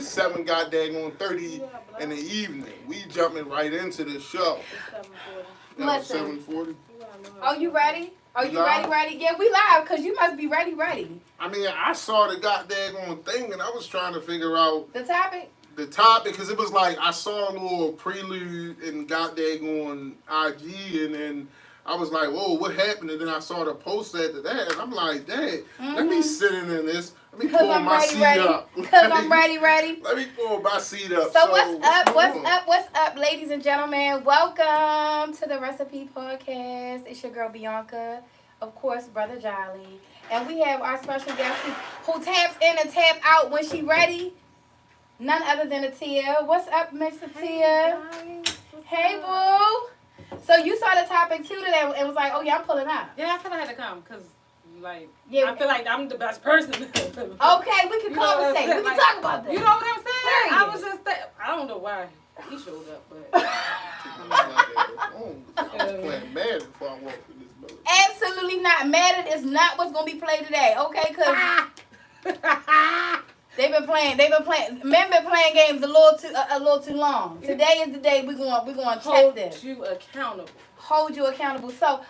7 goddamn 30 in the evening. We jumping right into the show. Listen. 7:40. Oh, you ready? Oh, you ready? Yeah, we live because you must be ready. I mean, I saw the goddamn thing and I was trying to figure out the topic because it was like I saw a little prelude and goddamn on IG and then I was like, whoa, what happened? And then I saw the post after that and I'm like, dang, let me sit in this. Let me pull my seat up. Because I'm ready. Let me pull my seat up. So what's up, ladies and gentlemen? Welcome to the Recipe Podcast. It's your girl Beyonka, of course, Brother Jolly. And we have our special guest who taps in and tap out when she ready. None other than Tia. What's up, Mr. Tia? Hey, boo. So you saw the topic too today and was like, oh yeah, I'm pulling up. Yeah, I thought I had to come because, like, I feel like I'm the best person. Okay, we can conversate. We can talk about this. You know what I'm saying? Period. I was just I don't know why he showed up, but I was playing Madden before I walked in this building. Absolutely not. Madden is not what's gonna be played today, okay? Because they've been playing. Men been playing games a little too long. Today is the day we're going to check this. Hold you accountable. So,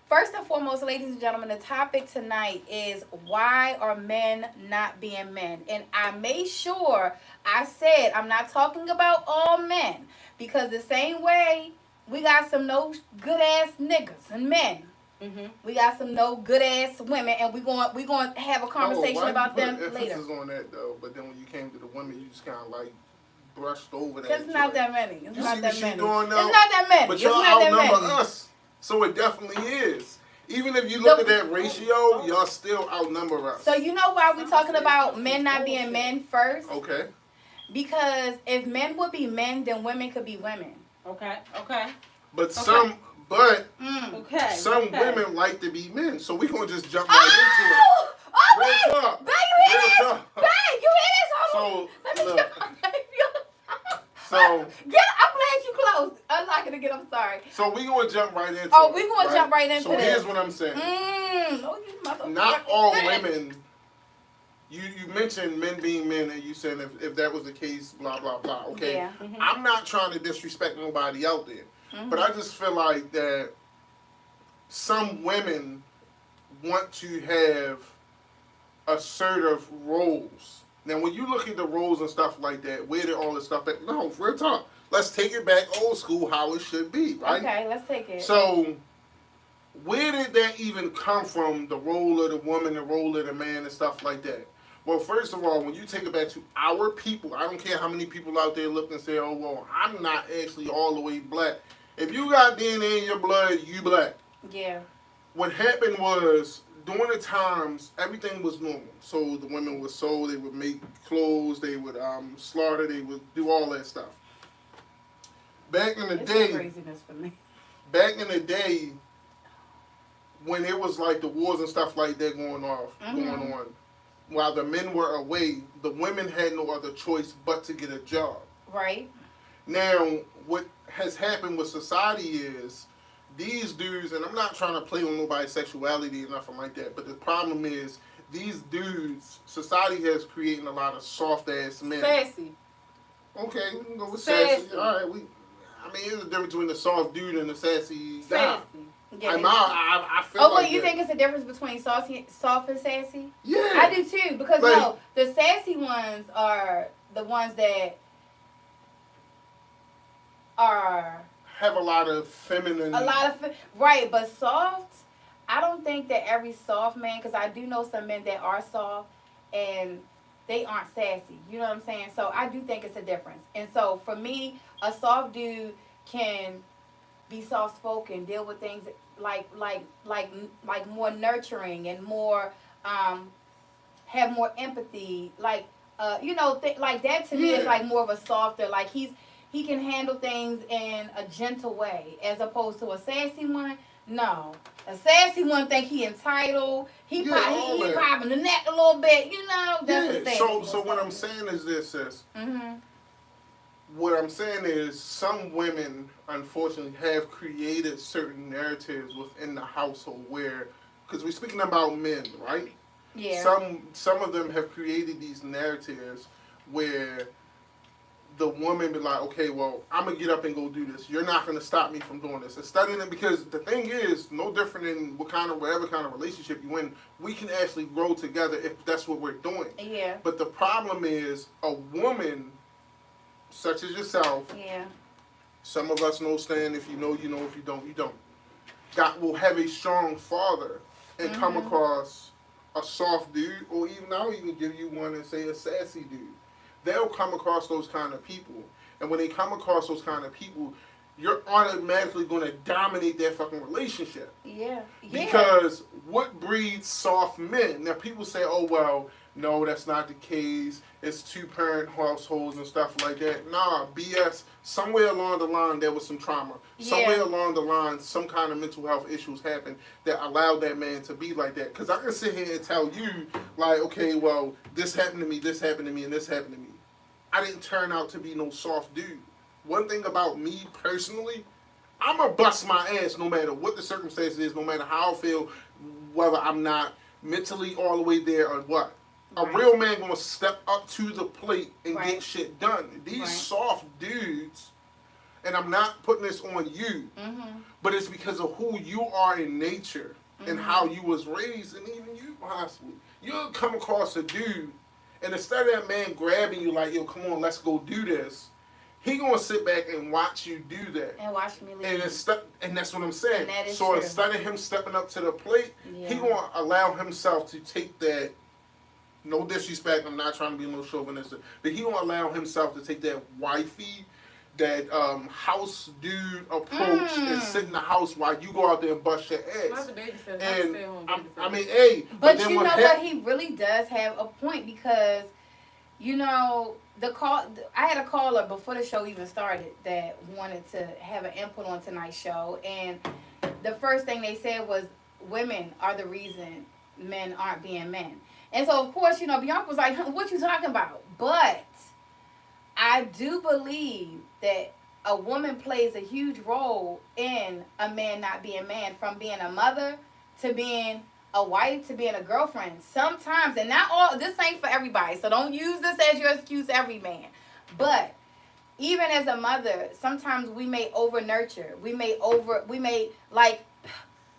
first and foremost, ladies and gentlemen, the topic tonight is why are men not being men? And I made sure I said I'm not talking about all men because the same way we got some no good ass niggas and men. Mm-hmm. We got some no good ass women, and we going to have a conversation about them later. Emphasis on that though, but then when you came to the women, you just kind of like brushed over that. It's not that many. It's not that many. It's not that many. But y'all outnumber us, so it definitely is. Even if you look at that ratio, y'all still outnumber us. So you know why we're talking about men not being men first? Okay. Because if men would be men, then women could be women. Okay. But some women like to be men, so we're going to just jump right into it. Real talk. Babe, you hear this? Babe, you hear this? So, let me look. So, I'm glad you closed. I'm not going to get, I'm sorry. So we're going to jump right into it. Oh, we're going to jump right into this. So here's this. what I'm saying. You not all women, you mentioned men being men, and you said if that was the case, blah, blah, blah. Okay? Yeah. Mm-hmm. I'm not trying to disrespect nobody out there. Mm-hmm. But I just feel like that some women want to have assertive roles. Now, when you look at the roles and stuff like that, where did all this stuff back? No, real talk. Let's take it back old school, how it should be, right? Okay, let's take it. So, where did that even come from, the role of the woman, the role of the man, and stuff like that? Well, first of all, when you take it back to our people, I don't care how many people out there look and say, oh, well, I'm not actually all the way black. If you got DNA in your blood, you black. Yeah. What happened was, during the times, everything was normal. So the women would sew, they would make clothes, they would slaughter, they would do all that stuff. Back in the day, craziness for me. Back in the day, when it was like the wars and stuff like that going on, while the men were away, the women had no other choice but to get a job. Right. Now, what has happened with society is these dudes, and I'm not trying to play on nobody's sexuality or nothing like that, but the problem is these dudes, society has created a lot of soft-ass men. Sassy. Okay, we can go with sassy. All right, there's a difference between the soft dude and the sassy guy. Yeah, I feel like wait, you think it's a difference between soft and sassy? Yeah. I do too, because the sassy ones are the ones that have a lot of feminine. Right, but soft, I don't think that every soft man, because I do know some men that are soft and they aren't sassy. You know what I'm saying? So I do think it's a difference. And so for me, a soft dude can be soft spoken, deal with things like more nurturing and more have more empathy, like like that to me is like more of a softer, like he can handle things in a gentle way as opposed to a sassy one. No, a sassy one think he entitled. He popping the neck a little bit. That's a sassy. So what I'm saying is this, sis. Mm-hmm. What I'm saying is some women, unfortunately, have created certain narratives within the household where, because we're speaking about men, right? Yeah. Some of them have created these narratives where the woman be like, okay, well, I'm going to get up and go do this. You're not going to stop me from doing this. Instead of it, because the thing is, no different in whatever kind of relationship you in, we can actually grow together if that's what we're doing. Yeah. But the problem is, a woman, such as yourself, yeah. Some of us know, Stan, if you know, you know, if you don't, you don't. God will have a strong father and come across a soft dude, or even I'll even give you one and say a sassy dude. They'll come across those kind of people. And when they come across those kind of people, you're automatically going to dominate their fucking relationship. Yeah. Because what breeds soft men? Now, people say, oh, well, no, that's not the case. It's two-parent households and stuff like that. Nah, BS. Somewhere along the line, there was some trauma. Somewhere along the line, some kind of mental health issues happened that allowed that man to be like that. Because I can sit here and tell you, like, okay, well, this happened to me, this happened to me, and this happened to me. I didn't turn out to be no soft dude. One thing about me personally, I'm going to bust my ass no matter what the circumstances is, no matter how I feel, whether I'm not mentally all the way there or what. A real man going to step up to the plate and get shit done. These soft dudes, and I'm not putting this on you, but it's because of who you are in nature and how you was raised, and even you possibly. You'll come across a dude, and instead of that man grabbing you like, yo, come on, let's go do this, he gonna sit back and watch you do that. And watch me leave. And that's what I'm saying. So true. instead of him stepping up to the plate, he gonna allow himself to take that, no disrespect, I'm not trying to be no chauvinistic, but he gonna allow himself to take that wifey, that house dude approach and sit in the house while you go out there and bust your ass. And I mean, hey, but you know what? He really does have a point, because, you know, I had a caller before the show even started that wanted to have an input on tonight's show, and the first thing they said was women are the reason men aren't being men. And so, of course, you know, Beyonka was like, what you talking about? But I do believe that a woman plays a huge role in a man not being man, from being a mother to being a wife to being a girlfriend. Sometimes, and not all, this ain't for everybody, so don't use this as your excuse, every man. But even as a mother, sometimes we may over nurture. We may like,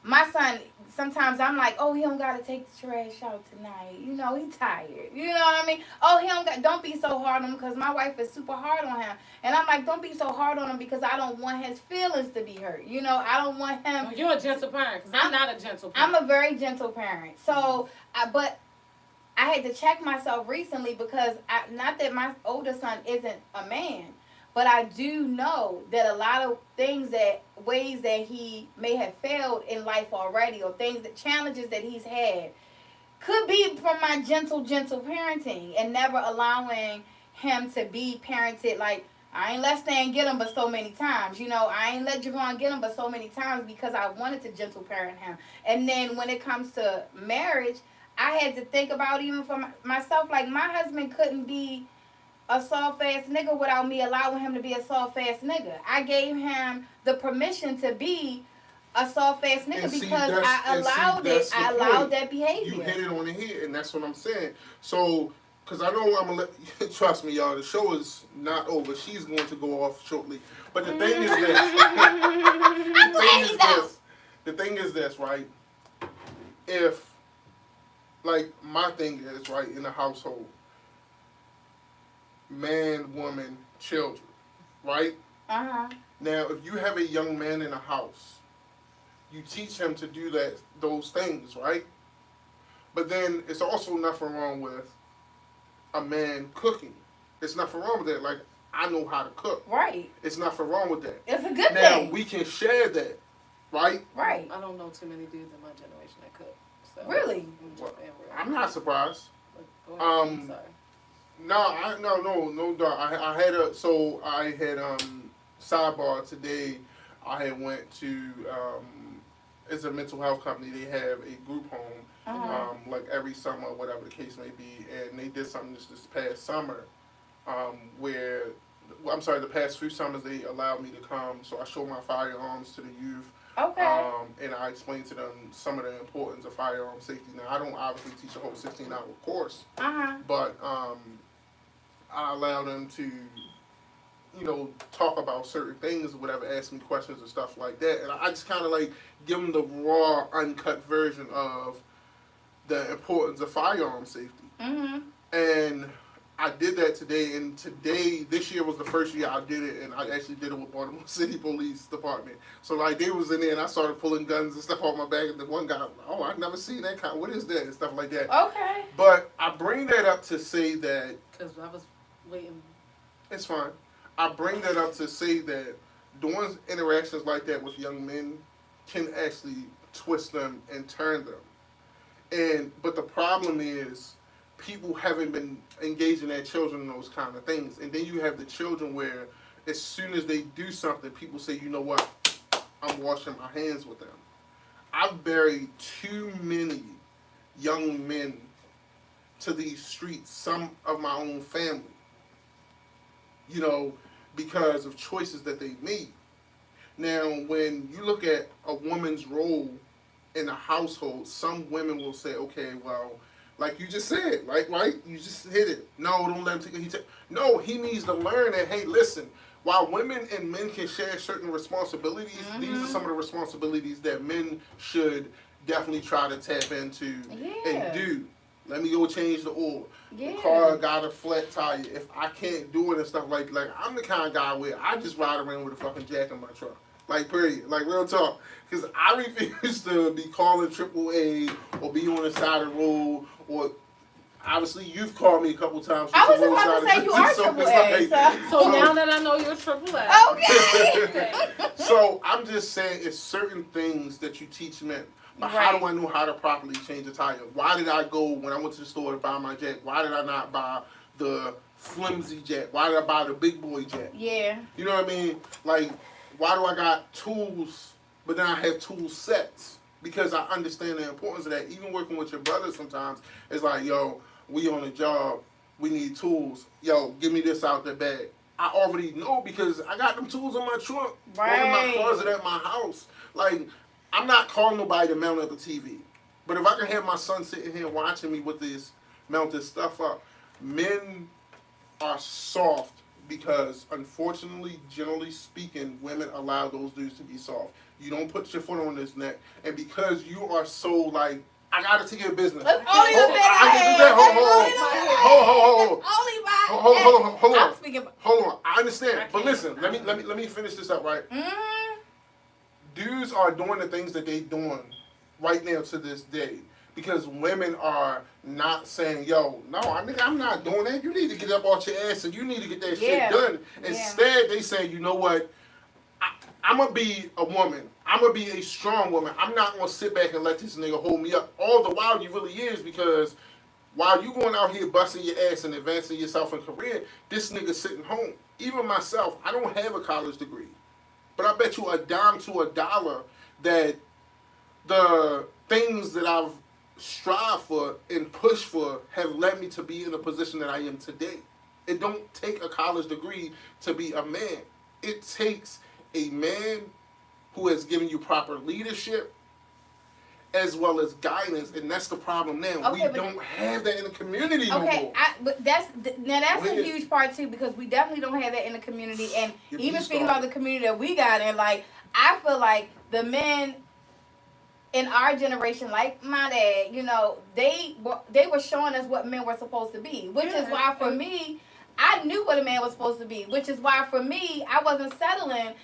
my son, sometimes I'm like, oh, he don't got to take the trash out tonight. You know, he tired. You know what I mean? Oh, don't be so hard on him, because my wife is super hard on him. And I'm like, don't be so hard on him, because I don't want his feelings to be hurt. You know, I don't want him. Well, you're a gentle parent, because I'm not a gentle parent. I'm a very gentle parent. So, but I had to check myself recently, because not that my older son isn't a man, but I do know that a lot of ways that he may have failed in life already, or challenges that he's had, could be from my gentle parenting, and never allowing him to be parented. Like, I ain't let Stan get him but so many times. You know, I ain't let Javon get him but so many times, because I wanted to gentle parent him. And then when it comes to marriage, I had to think about, even for myself, like, my husband couldn't be a soft-ass nigga without me allowing him to be a soft-ass nigga. I gave him the permission to be a soft-ass nigga, because I allowed it. I allowed that behavior. You hit it on the head, and that's what I'm saying. So, because I know I'm going to let, trust me, y'all, the show is not over. She's going to go off shortly. But the thing is this. The thing is this, right? If, like, my thing is, right, in the household, man, woman, children, right? Uh-huh. Now, if you have a young man in a house, you teach him to do those things, right? But then it's also nothing wrong with a man cooking. There's nothing wrong with that. Like, I know how to cook. Right. It's nothing wrong with that. It's a good thing. Now, we can share that, right? Right. I don't know too many dudes in my generation that cook. So really? Well, I'm not surprised. I'm sorry. No, dog. I had sidebar today. I had went to it's a mental health company. They have a group home, like every summer, whatever the case may be, and they did something this past summer, the past few summers they allowed me to come. So I showed my firearms to the youth. Okay. And I explained to them some of the importance of firearm safety. Now I don't obviously teach a whole 16-hour course, but I allow them to talk about certain things or whatever, ask me questions and stuff like that. And I just kind of like give them the raw, uncut version of the importance of firearm safety. Mm-hmm. And I did that today, and this year was the first year I did it, and I actually did it with Baltimore City Police Department. So like they was in there, and I started pulling guns and stuff off my bag, and the one guy, oh, I've never seen that kind. What is that and stuff like that. Okay. But I bring that up to say that because I was waiting. It's fine. I bring that up to say that doing interactions like that with young men can actually twist them and turn them. But the problem is people haven't been engaging their children in those kind of things. And then you have the children where as soon as they do something, people say, you know what, I'm washing my hands with them. I've buried too many young men to these streets, some of my own family, because of choices that they made. Now, when you look at a woman's role in a household, some women will say, okay, well, like you just said, right? You just hit it. No, don't let him take it. No, he needs to learn that, hey, listen, while women and men can share certain responsibilities, mm-hmm. these are some of the responsibilities that men should definitely try to tap into and do. Let me go change the oil. Yeah. The car got a flat tire. If I can't do it and stuff like I'm the kind of guy where I just ride around with a fucking jack in my truck. Like, period. Like, real talk. Because I refuse to be calling AAA or be on the side of the road or... Obviously, you've called me a couple times. I was about to say you are AAA. So now that I know you're AAA. Okay. So I'm just saying it's certain things that you teach men. But how do I know how to properly change a tire? Why did I go when I went to the store to buy my jack? Why did I not buy the flimsy jack? Why did I buy the big boy jack? Yeah. You know what I mean? Like, why do I got tools, but then I have tool sets? Because I understand the importance of that. Even working with your brother sometimes, it's like, yo, we on a job, we need tools. Yo, give me this out the bag. I already know because I got them tools in my trunk, or in my closet at my house. Like, I'm not calling nobody to mount up a TV. But if I can have my son sitting here watching me with this, mount this stuff up, men are soft because, unfortunately, generally speaking, women allow those dudes to be soft. You don't put your foot on his neck. And because you are so, like, I got to take care of business. That's only the bit I can do that. Hold on. I'm speaking. Hold on. I understand. But listen, let me finish this up, right? Mm-hmm. Dudes are doing the things that they doing right now to this day because women are not saying, yo, no, I'm not doing that. You need to get up off your ass and you need to get that shit done. Instead, they say, you know what? I'm going to be a woman. I'm going to be a strong woman. I'm not going to sit back and let this nigga hold me up. All the while he really is, because while you going out here busting your ass and advancing yourself in career, this nigga sitting home. Even myself, I don't have a college degree. But I bet you a dime to a dollar that the things that I've strived for and pushed for have led me to be in the position that I am today. It don't take a college degree to be a man. It takes a man who has given you proper leadership as well as guidance, and that's the problem now. Okay, we don't have that in the community no more. Okay, but that's a huge part too, because we definitely don't have that in the community. And even speaking about the community that we got in, like, I feel like the men in our generation, like my dad, they were showing us what men were supposed to be, which is why for me, I knew what a man was supposed to be, which is why for me, I wasn't settling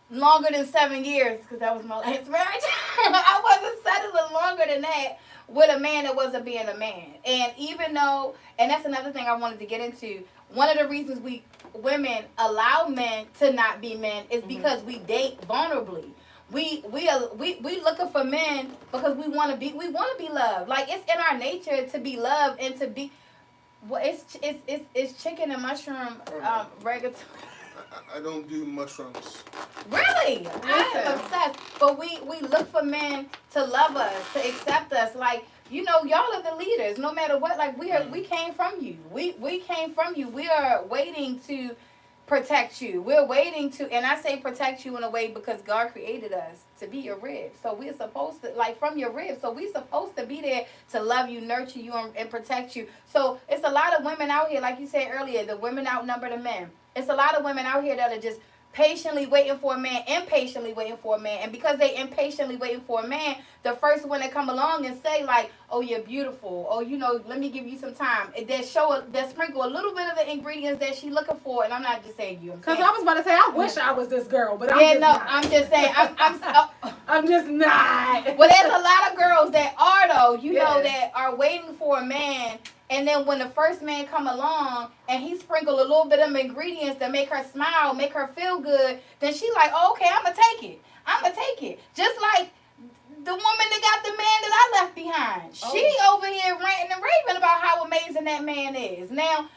longer than 7 years, because that was my last marriage. I wasn't settling longer than that with a man that wasn't being a man. And even though, and that's another thing I wanted to get into, one of the reasons we women allow men to not be men is because we date vulnerably. We looking for men because we want to be loved. Like, it's in our nature to be loved and to be. Well, it's chicken and mushroom reggaeton. I don't do mushrooms. Really? I'm obsessed. But we look for men to love us, to accept us. Like, y'all are the leaders. No matter what, like, we came from you. We came from you. We are waiting to protect you. We're waiting to, and I say protect you in a way because God created us to be your rib. So we're supposed to, like from your rib. So we're supposed to be there to love you, nurture you, and protect you. So it's a lot of women out here, like you said earlier, the women outnumber the men. It's a lot of women out here that are just patiently waiting for a man, impatiently waiting for a man. And because they impatiently waiting for a man, the first one that come along and say like, oh, you're beautiful. Oh, you know, let me give you some time. That sprinkle a little bit of the ingredients that she looking for. And I'm not just saying you. Because I was about to say, I wish I was this girl, but I'm just saying, I'm just not. Well, there's a lot of girls that are though, you know, that are waiting for a man. And then when the first man come along and he sprinkle a little bit of ingredients that make her smile, make her feel good, then she like, oh, okay, I'm going to take it. I'm going to take it. Just like the woman that got the man that I left behind. Oh. She over here ranting and raving about how amazing that man is. Now,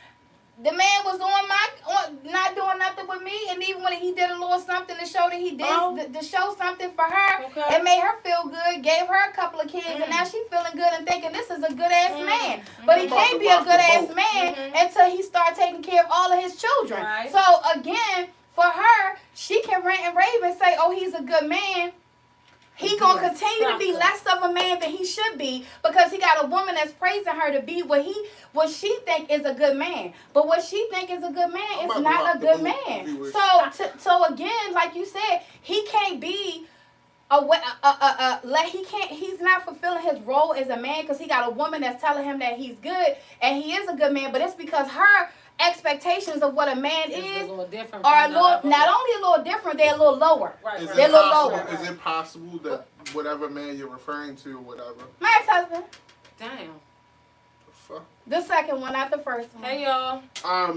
the man was not doing nothing with me, and even when he did a little something to show that he did, to show something for her, it made her feel good, gave her a couple of kids, and now she's feeling good and thinking this is a good-ass man. But he can't be a good-ass man until he starts taking care of all of his children. Right. So, again, for her, she can rant and rave and say, oh, he's a good man. He gonna continue to be less of a man than he should be because he got a woman that's praising her to be what she think is a good man. But what she think is a good man is not a good man. So again, like you said, he can't be he's not fulfilling his role as a man because he got a woman that's telling him that he's good and he is a good man. But it's because her expectations of what a man is are not only a little different, they're a little lower. Right. They're a little lower. Is it possible that whatever man you're referring to, whatever? My ex-husband. Damn. The fuck? The second one, not the first one. Hey y'all. How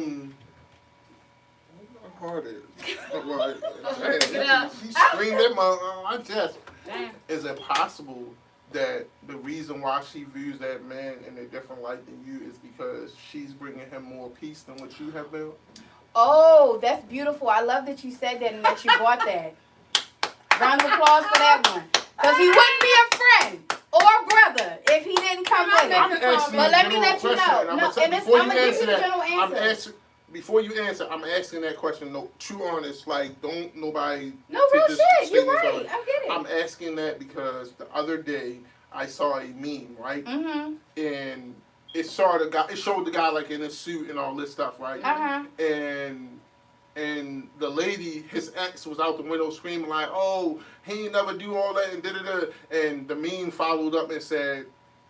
hard is it? She screamed at my chest. Damn. Is it possible that the reason why she views that man in a different light than you is because she's bringing him more peace than what you have built? Oh, that's beautiful. I love that you said that and that you brought that. Round of applause for that one. Because he wouldn't be a friend or a brother if he didn't come with it. But let me let you know. I'm going to give you the general answer. Before you answer, I'm asking that question. No, true honest, like don't nobody. No real shit. You're right. I get it. I'm asking that because the other day I saw a meme, right? Mm-hmm. And it showed the guy like in a suit and all this stuff, right? Uh-huh. And the lady, his ex, was out the window screaming like, "Oh, he ain't never do all that," and da-da-da. And the meme followed up and said,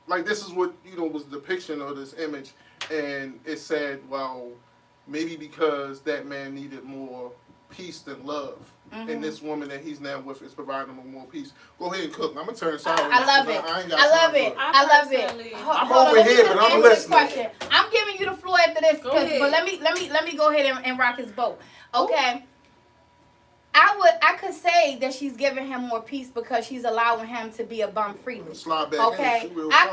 like, this is what was the depiction of this image, and it said, well, maybe because that man needed more peace than love. Mm-hmm. And this woman that he's now with is providing him more peace. Go ahead and cook. I'm going to turn sour. I love it. I love it. I'm over here, but I'm listening. I'm giving you the floor after this. But let me go ahead and rock his boat. Okay. I could say that she's giving him more peace because she's allowing him to be a bum freely. Slide back. Okay. I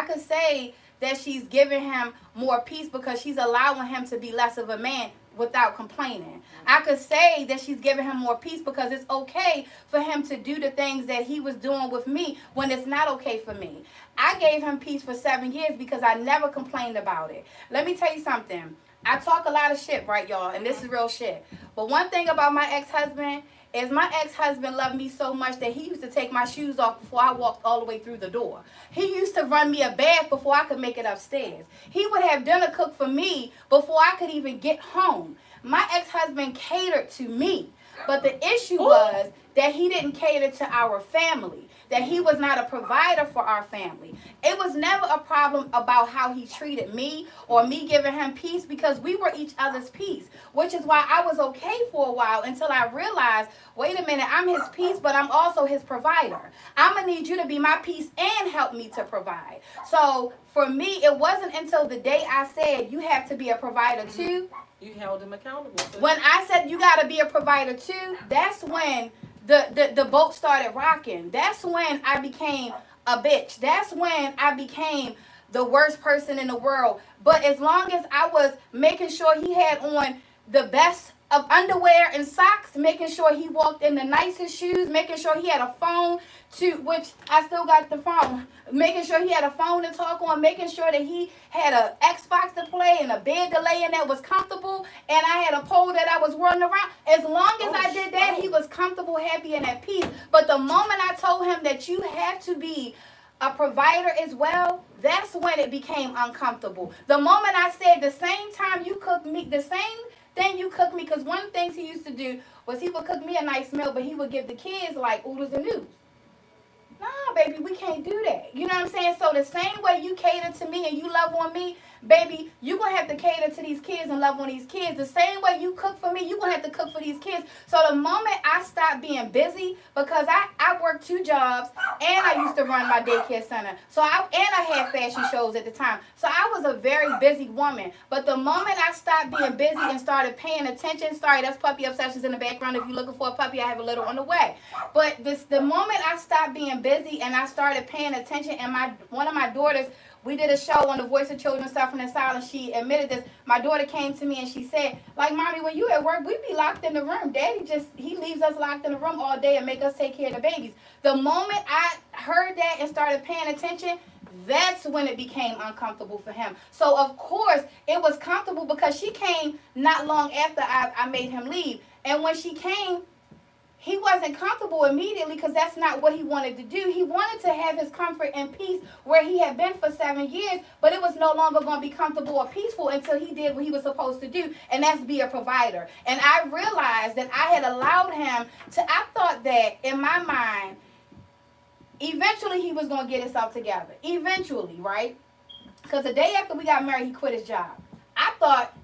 could say that she's giving him more peace because she's allowing him to be less of a man without complaining. I could say that she's giving him more peace because it's okay for him to do the things that he was doing with me when it's not okay for me. I gave him peace for 7 years because I never complained about it. Let me tell you something. I talk a lot of shit, right, y'all? And this is real shit. But one thing about my ex-husband is my ex-husband loved me so much that he used to take my shoes off before I walked all the way through the door. He used to run me a bath before I could make it upstairs. He would have dinner cooked for me before I could even get home. My ex-husband catered to me. But the issue was that he didn't cater to our family, that he was not a provider for our family. It was never a problem about how he treated me or me giving him peace because we were each other's peace, which is why I was okay for a while until I realized, wait a minute, I'm his peace, but I'm also his provider. I'm going to need you to be my peace and help me to provide. So for me, it wasn't until the day I said, you have to be a provider too. You held him accountable. When I said you got to be a provider too, that's when the boat started rocking. That's when I became a bitch. That's when I became the worst person in the world. But as long as I was making sure he had on the best of underwear and socks, making sure he walked in the nicest shoes, making sure he had a phone which I still got the phone, making sure he had a phone to talk on, making sure that he had a Xbox to play and a bed to lay in that was comfortable, and I had a pole that I was running around. As long as I did that, he was comfortable, happy, and at peace. But the moment I told him that you have to be a provider as well, that's when it became uncomfortable. The moment I said the same time you cook me, the same thing you cook me, because one of the things he used to do was he would cook me a nice meal, but he would give the kids like oodles and noodles. Nah, baby, we can't do that. You know what I'm saying? So the same way you cater to me and you love on me, baby, you're going to have to cater to these kids and love on these kids. The same way you cook for me, you're going to have to cook for these kids. So the moment I stopped being busy, because I worked 2 jobs and I used to run my daycare center. I had fashion shows at the time. So I was a very busy woman. But the moment I stopped being busy and started paying attention, sorry, that's Puppy Obsessions in the background. If you're looking for a puppy, I have a little on the way. But the moment I stopped being busy and I started paying attention, and one of my daughters, we did a show on the Voice of Children Suffering in Silence. She admitted this. My daughter came to me and she said, like, Mommy, when you at work, we be locked in the room. Daddy he leaves us locked in the room all day and make us take care of the babies. The moment I heard that and started paying attention, that's when it became uncomfortable for him. So, of course, it was comfortable because she came not long after I made him leave. And when she came, he wasn't comfortable immediately because that's not what he wanted to do. He wanted to have his comfort and peace where he had been for 7 years, but it was no longer going to be comfortable or peaceful until he did what he was supposed to do, and that's be a provider. And I realized that I had allowed him I thought that in my mind, eventually he was going to get himself together. Eventually, right? Because the day after we got married, he quit his job. I thought,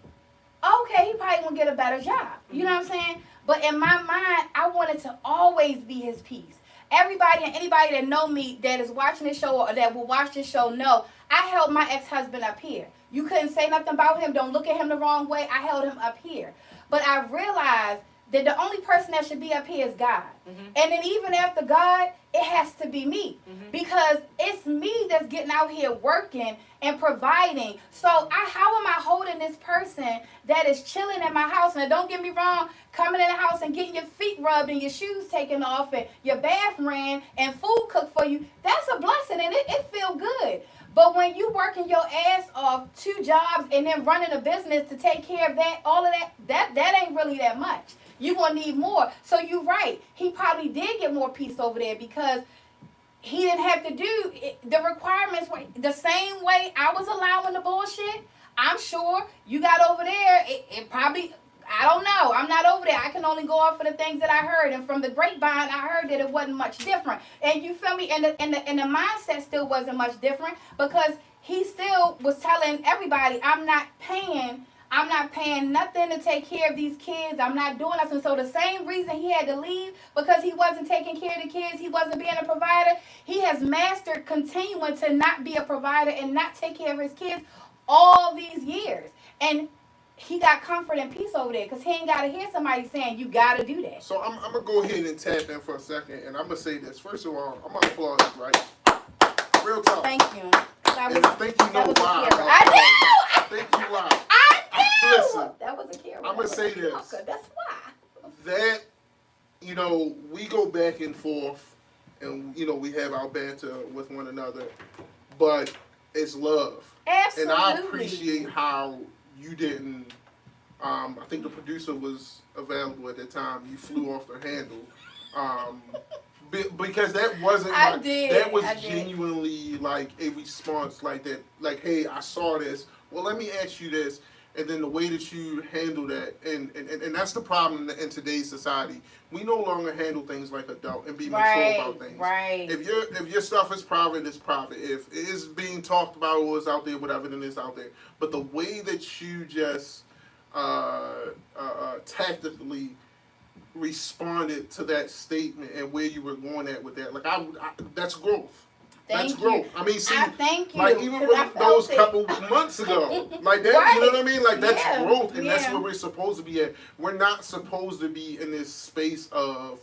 okay, he probably going to get a better job. You know what I'm saying? But in my mind, I wanted to always be his peace. Everybody and anybody that know me that is watching this show or that will watch this show know I held my ex-husband up here. You couldn't say nothing about him. Don't look at him the wrong way. I held him up here. But I realized that the only person that should be up here is God. Mm-hmm. And then even after God, it has to be me. Mm-hmm. Because it's me that's getting out here working and providing. So how am I holding this person that is chilling in my house? And don't get me wrong, coming in the house and getting your feet rubbed and your shoes taken off and your bath ran and food cooked for you, that's a blessing and it feels good. But when you working your ass off 2 jobs and then running a business to take care of that, all of that ain't really that much. You're going to need more. So you're right. He probably did get more peace over there because he didn't have to do the requirements were the same way I was allowing the bullshit. I'm sure you got over there. It probably, I don't know. I'm not over there. I can only go off of the things that I heard. And from the grapevine, I heard that it wasn't much different. And you feel me? And the mindset still wasn't much different because he still was telling everybody, I'm not paying nothing to take care of these kids. I'm not doing nothing. So the same reason he had to leave, because he wasn't taking care of the kids, he wasn't being a provider, he has mastered continuing to not be a provider and not take care of his kids all these years. And he got comfort and peace over there because he ain't got to hear somebody saying, you got to do that. So I'm going to go ahead and tap in for a second, and I'm going to say this. First of all, I'm going to applaud you, right? Real talk. Thank you. I think you know why. I do. I think you why. Listen, that was a camera. I'm going to say this. That's why. That, we go back and forth and, we have our banter with one another, but it's love. Absolutely. And I appreciate how you didn't, I think the producer was available at that time. You flew off the handle. Because that wasn't that was genuinely like a response like that. Like, hey, I saw this. Well, let me ask you this. And then the way that you handle that, and that's the problem in today's society. We no longer handle things like adult and be mature about things. Right. If your stuff is private, it's private. If it is being talked about or is out there, whatever, then it's out there. But the way that you just tactically responded to that statement and where you were going at with that, like that's growth. That's growth. I mean, see, thank you. Like even with those couple months ago, like that, you know what I mean? Like that's growth, and that's where we're supposed to be at. We're not supposed to be in this space of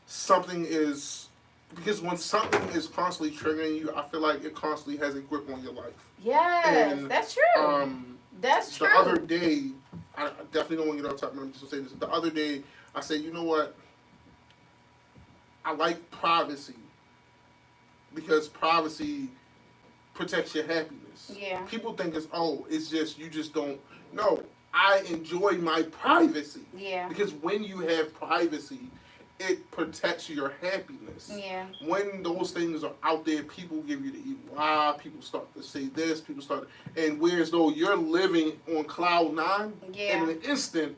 something is, because when something is constantly triggering you, I feel like it constantly has a grip on your life. Yes, and, that's true. That's true. The other day, I definitely don't want to get off topic, but I'm just going to say this. The other day, I said, you know what? I like privacy because privacy protects your happiness. Yeah. People think it's just, you just don't. No, I enjoy my privacy. Yeah. Because when you have privacy, it protects your happiness. Yeah. When those things are out there, people give you the evil eye, people start to say this, and whereas though you're living on cloud nine, Yeah. and in an instant,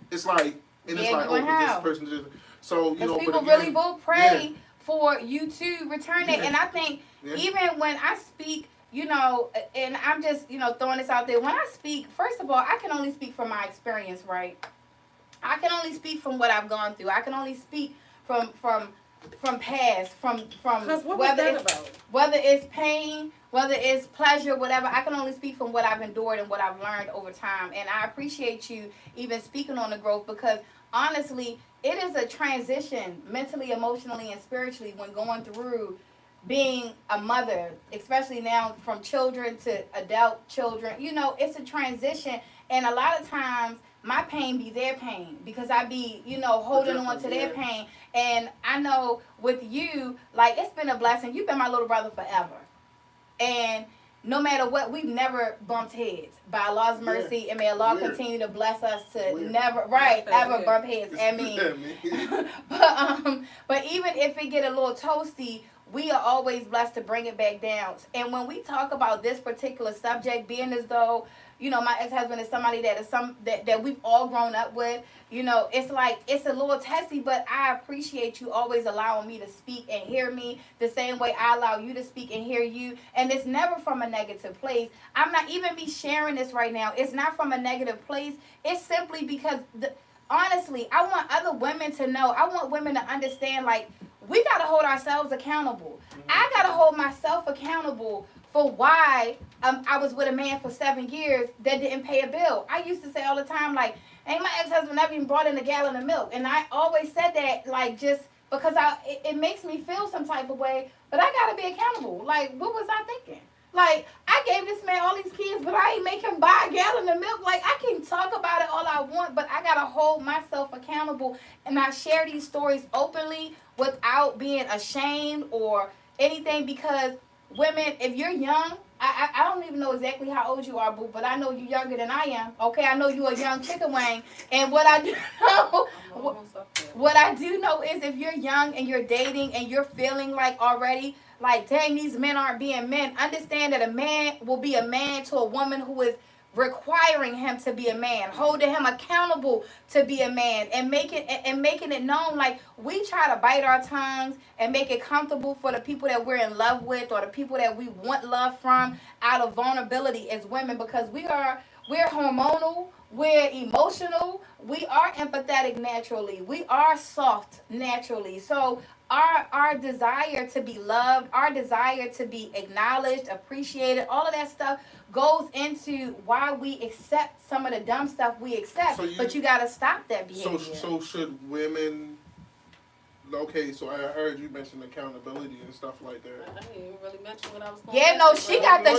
it's like, Yeah, this person just, so, because people but again, really will pray for you to return it. And I think even when I speak, and I'm just, throwing this out there. When I speak, first of all, I can only speak from my experience, right? I can only speak from what I've gone through. I can only speak from past, from whether it's pain, whether it's pleasure, whatever. I can only speak from what I've endured and what I've learned over time. And I appreciate you even speaking on the growth, because honestly, it is a transition mentally, emotionally, and spiritually when going through being a mother, especially now from children to adult children. It's a transition, and a lot of times my pain be their pain because I be, holding on to their pain. And I know with you, like, it's been a blessing. You've been my little brother forever. And no matter what, we've never bumped heads. By Allah's mercy, and may Allah continue to bless us to ever bump heads. I mean, but even if it get a little toasty, we are always blessed to bring it back down. And when we talk about this particular subject, being as though, my ex-husband is somebody that we've all grown up with, it's like, it's a little testy, but I appreciate you always allowing me to speak and hear me the same way I allow you to speak and hear you. And it's never from a negative place. I'm not even me sharing this right now. It's not from a negative place. It's simply because, honestly, I want other women to know. I want women to understand, like, we got to hold ourselves accountable. I got to hold myself accountable for why I was with a man for 7 years that didn't pay a bill. I used to say all the time, like, ain't my ex-husband never even brought in a gallon of milk. And I always said that, like, just because it makes me feel some type of way, but I got to be accountable. Like, what was I thinking? Like, I gave this man all these kids, but I ain't make him buy a gallon of milk. Like, I can talk about it all I want, but I got to hold myself accountable. And I share these stories openly without being ashamed or anything, because women, if you're young, I don't even know exactly how old you are, boo, but I know you're younger than I am. Okay, I know you're a young chicken wing. And what I do know is if you're young and you're dating and you're feeling like already, like, dang, these men aren't being men, understand that a man will be a man to a woman who is requiring him to be a man, holding him accountable to be a man, and making it known. Like, we try to bite our tongues and make it comfortable for the people that we're in love with or the people that we want love from out of vulnerability as women, because we're hormonal, we're emotional, we are empathetic naturally, we are soft naturally. So our desire to be loved, our desire to be acknowledged, appreciated, all of that stuff goes into why we accept some of the dumb stuff we accept. But you got to stop that behavior. So should women... Okay, so I heard you mention accountability and stuff like that. I didn't even really mention what I was going to. Yeah, no, she got her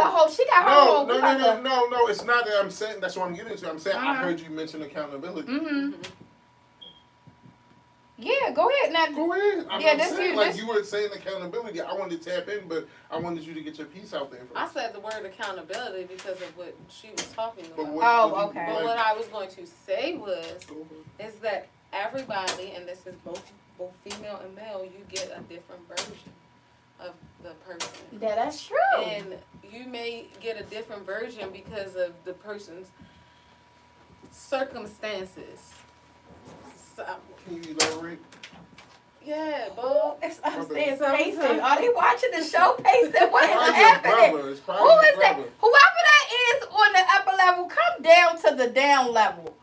whole... No, it's not that I'm saying... That's what I'm getting to. I'm saying I heard you mention accountability. Mm-hmm. Yeah, go ahead. Now, go ahead. I'm saying, you were saying accountability. I wanted to tap in, but I wanted you to get your piece out there first. I said the word accountability because of what she was talking about. Okay. But what I was going to say is that everybody, and this is both female and male, you get a different version of the person. That's true. And you may get a different version because of the person's circumstances. Can you elaborate? Yeah, Bob. It's upstairs pacing. Are they watching the show pacing? What is happening? Who is that? Whoever that is on the upper level, come down to the down level.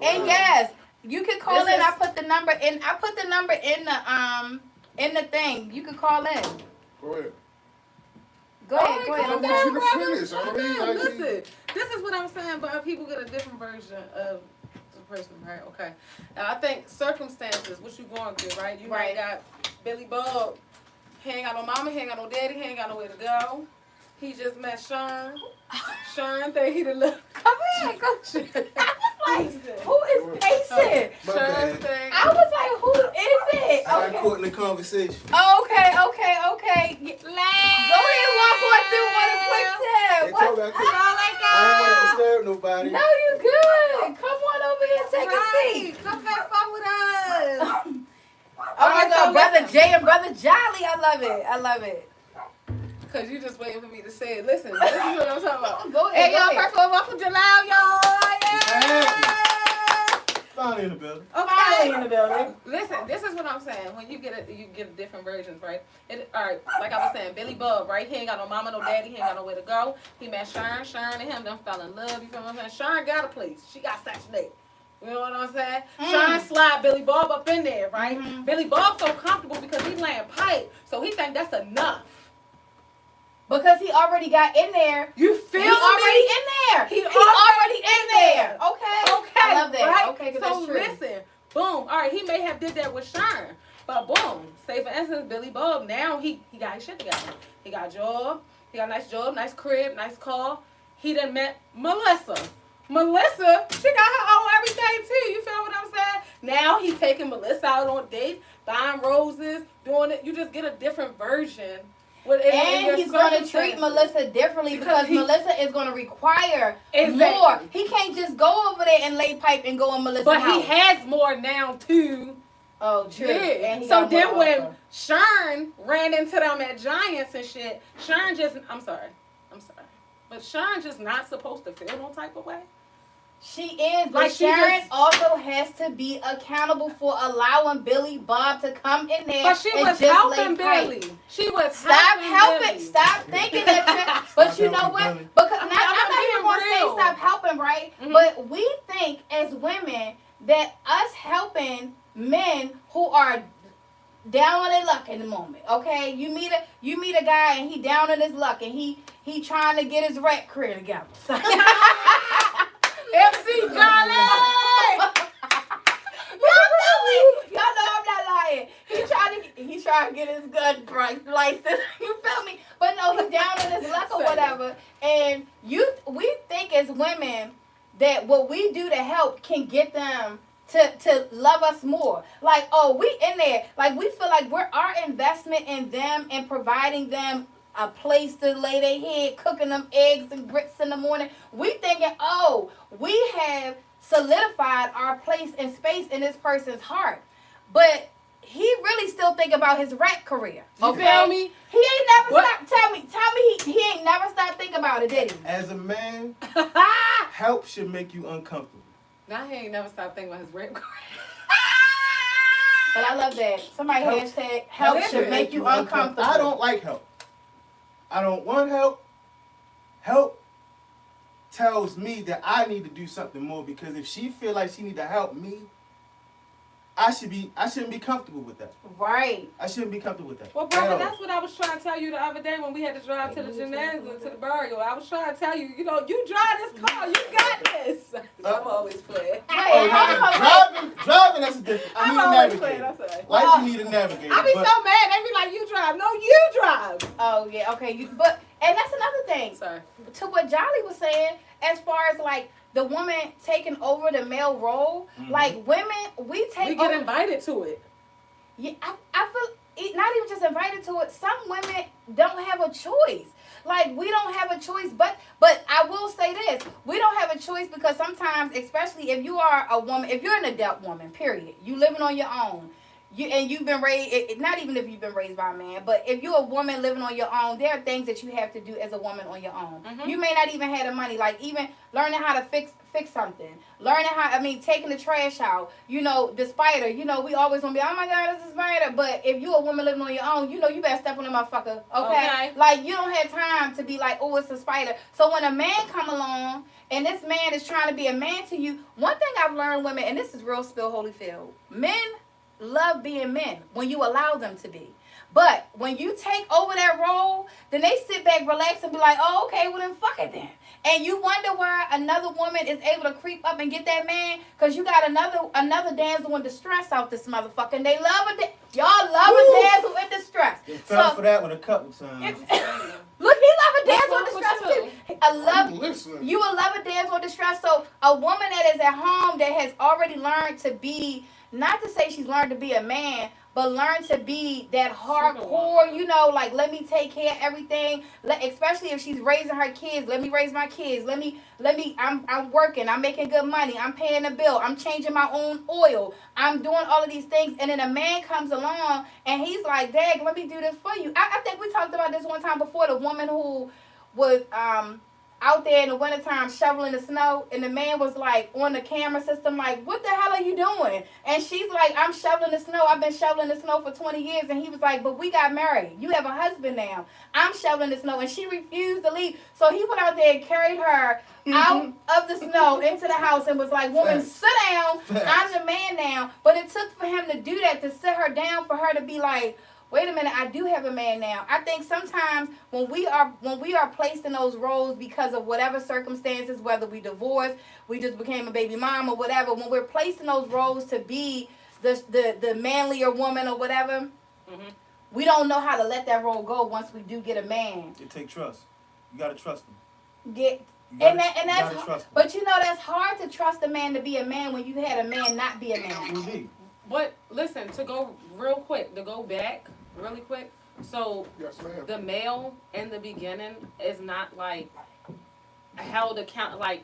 And yes, you can call in. I put the number in the thing. You can call in. Go ahead. Go ahead. Listen, this is what I'm saying, but people get a different version of person, right? Okay. Now I think circumstances, what you going through, right? You might got Billy Bob. He ain't got no mama, he ain't got no daddy, he ain't got nowhere to go. He just met Sean. Sean think he the little. Come here, go. like, who is pacing? My bad. I was like, who is it? I got caught in the conversation. Okay. Go ahead and walk on through on a quick tip. They told me I couldn't. I don't want to disturb nobody. No, you good. Come on over here and take a seat. Come have fun with us. Okay, so Brother Jay and Brother Jolly, I love it. Cause you just waiting for me to say it. Listen, this is what I'm talking about. Go ahead. Hey, y'all, first of all, welcome to Loud, y'all. Yeah. Finally in the building. Finally in the building. Listen, this is what I'm saying. When you get different versions, right? All right, like I was saying, Billy Bob, right? He ain't got no mama, no daddy. He ain't got nowhere to go. He met Sharon. Sharon and him, them fell in love. You feel what I'm saying? Sharon got a place. She got Section 8. You know what I'm saying? Sharon slide Billy Bob up in there, right? Mm-hmm. Billy Bob's so comfortable because he's laying pipe, so he think that's enough. Because he already got in there. You feel me? He already in there. He already in there. Okay. I love that. Right? Okay, because so that's true. listen, boom. All right, he may have did that with Sharon, but boom. Say for instance, Billy Bob. Now he got his shit together. He got a job. He got a nice job, nice crib, nice car. He done met Melissa. Melissa, she got her own everything too. You feel what I'm saying? Now he taking Melissa out on dates, buying roses, doing it. You just get a different version. And he's going to treat Melissa differently because Melissa is going to require more. He can't just go over there and lay pipe and go in Melissa's house. But he has more now too. Oh, true. Yeah. And So then when Sharon ran into them at Giants and shit, Sharon just, I'm sorry. But Sharon just not supposed to feel no type of way. She is, but like Sharon also has to be accountable for allowing Billy Bob to come in there. But she was helping Billy. She was helping. Billy. Stop thinking that. But you know what? Because I'm not even going to say stop helping, right? Mm-hmm. But we think as women that us helping men who are down on their luck in the moment, okay? You meet a guy and he down on his luck and he trying to get his rec career together. MC Johnny! Y'all know I'm not lying. He's trying to get his gun license. You feel me? But no, he's down in his luck or whatever. And we think as women that what we do to help can get them to love us more. Like, oh, we in there. Like, we feel like our investment in them and providing them a place to lay their head, cooking them eggs and grits in the morning. We thinking, oh, we have solidified our place and space in this person's heart. But he really still think about his rap career. You feel me? He ain't never stopped. Tell me he ain't never stopped thinking about it, did he? As a man, help should make you uncomfortable. Now he ain't never stopped thinking about his rap career. But I love that. Somebody hashtag help should make you uncomfortable. I don't like help. I don't want help. Help tells me that I need to do something more because if she feel like she need to help me, I shouldn't be comfortable with that. Right. I shouldn't be comfortable with that. Well, brother, that's what I was trying to tell you the other day when we had to drive to the gymnasium, to the burial. I was trying to tell you, you drive this car, you got this. I'm always playing. Driving, that's a different. I need to navigate. Life, you need to navigate. I be so mad. They be like, you drive. No, you drive. Oh, yeah, okay. And that's another thing. Sorry. To what Jolly was saying, as far as, like, the woman taking over the male role, like, women, we get invited to it. Yeah, I feel, not even just invited to it, some women don't have a choice. Like, we don't have a choice, but I will say this, we don't have a choice because sometimes, especially if you are a woman, if you're an adult woman, period, you living on your own, you've been raised, not even if you've been raised by a man, but if you're a woman living on your own, there are things that you have to do as a woman on your own. Mm-hmm. You may not even have the money, like even learning how to fix something, taking the trash out, the spider, we always gonna be, oh my God, it's a spider, but if you're a woman living on your own, you better step on the motherfucker, okay? Like, you don't have time to be like, oh, it's a spider. So when a man come along, and this man is trying to be a man to you, one thing I've learned, women, and this is real spill Holyfield, men love being men when you allow them to be. But when you take over that role, then they sit back, relax, and be like, oh, okay, well then fuck it then. And you wonder why another woman is able to creep up and get that man, because you got another damsel in distress out this motherfucker. And they love it. Y'all love a damsel in distress. They fell for that one a couple times. Look, he love a dance on distress too. I'm listening. You will love a dance on distress. So a woman that is at home that has already learned to be, not to say she's learned to be a man, but learn to be that hardcore, you know, like let me take care of everything. Especially if she's raising her kids, let me raise my kids. I'm working, I'm making good money, I'm paying the bill, I'm changing my own oil, I'm doing all of these things, and then a man comes along and he's like, Dad, let me do this for you. I think we talked about this one time before, the woman who was out there in the wintertime shoveling the snow, and the man was like on the camera system like, what the hell are you doing? And she's like, I'm shoveling the snow, I've been shoveling the snow for 20 years. And he was like, but we got married, you have a husband now, I'm shoveling the snow. And she refused to leave, so he went out there and carried her out of the snow into the house and was like, woman, sit down, I'm the man now. But it took for him to do that, to sit her down, for her to be like, wait a minute, I do have a man now. I think sometimes when we are placed in those roles because of whatever circumstances, whether we divorced, we just became a baby mom or whatever, when we're placed in those roles to be the manlier woman or whatever, we don't know how to let that role go once we do get a man. It takes trust. You gotta trust him. But you know, that's hard to trust a man to be a man when you had a man not be a man. Indeed. But listen, to go back really quick. So Yes, ma'am. the male in the beginning is not like held account. Like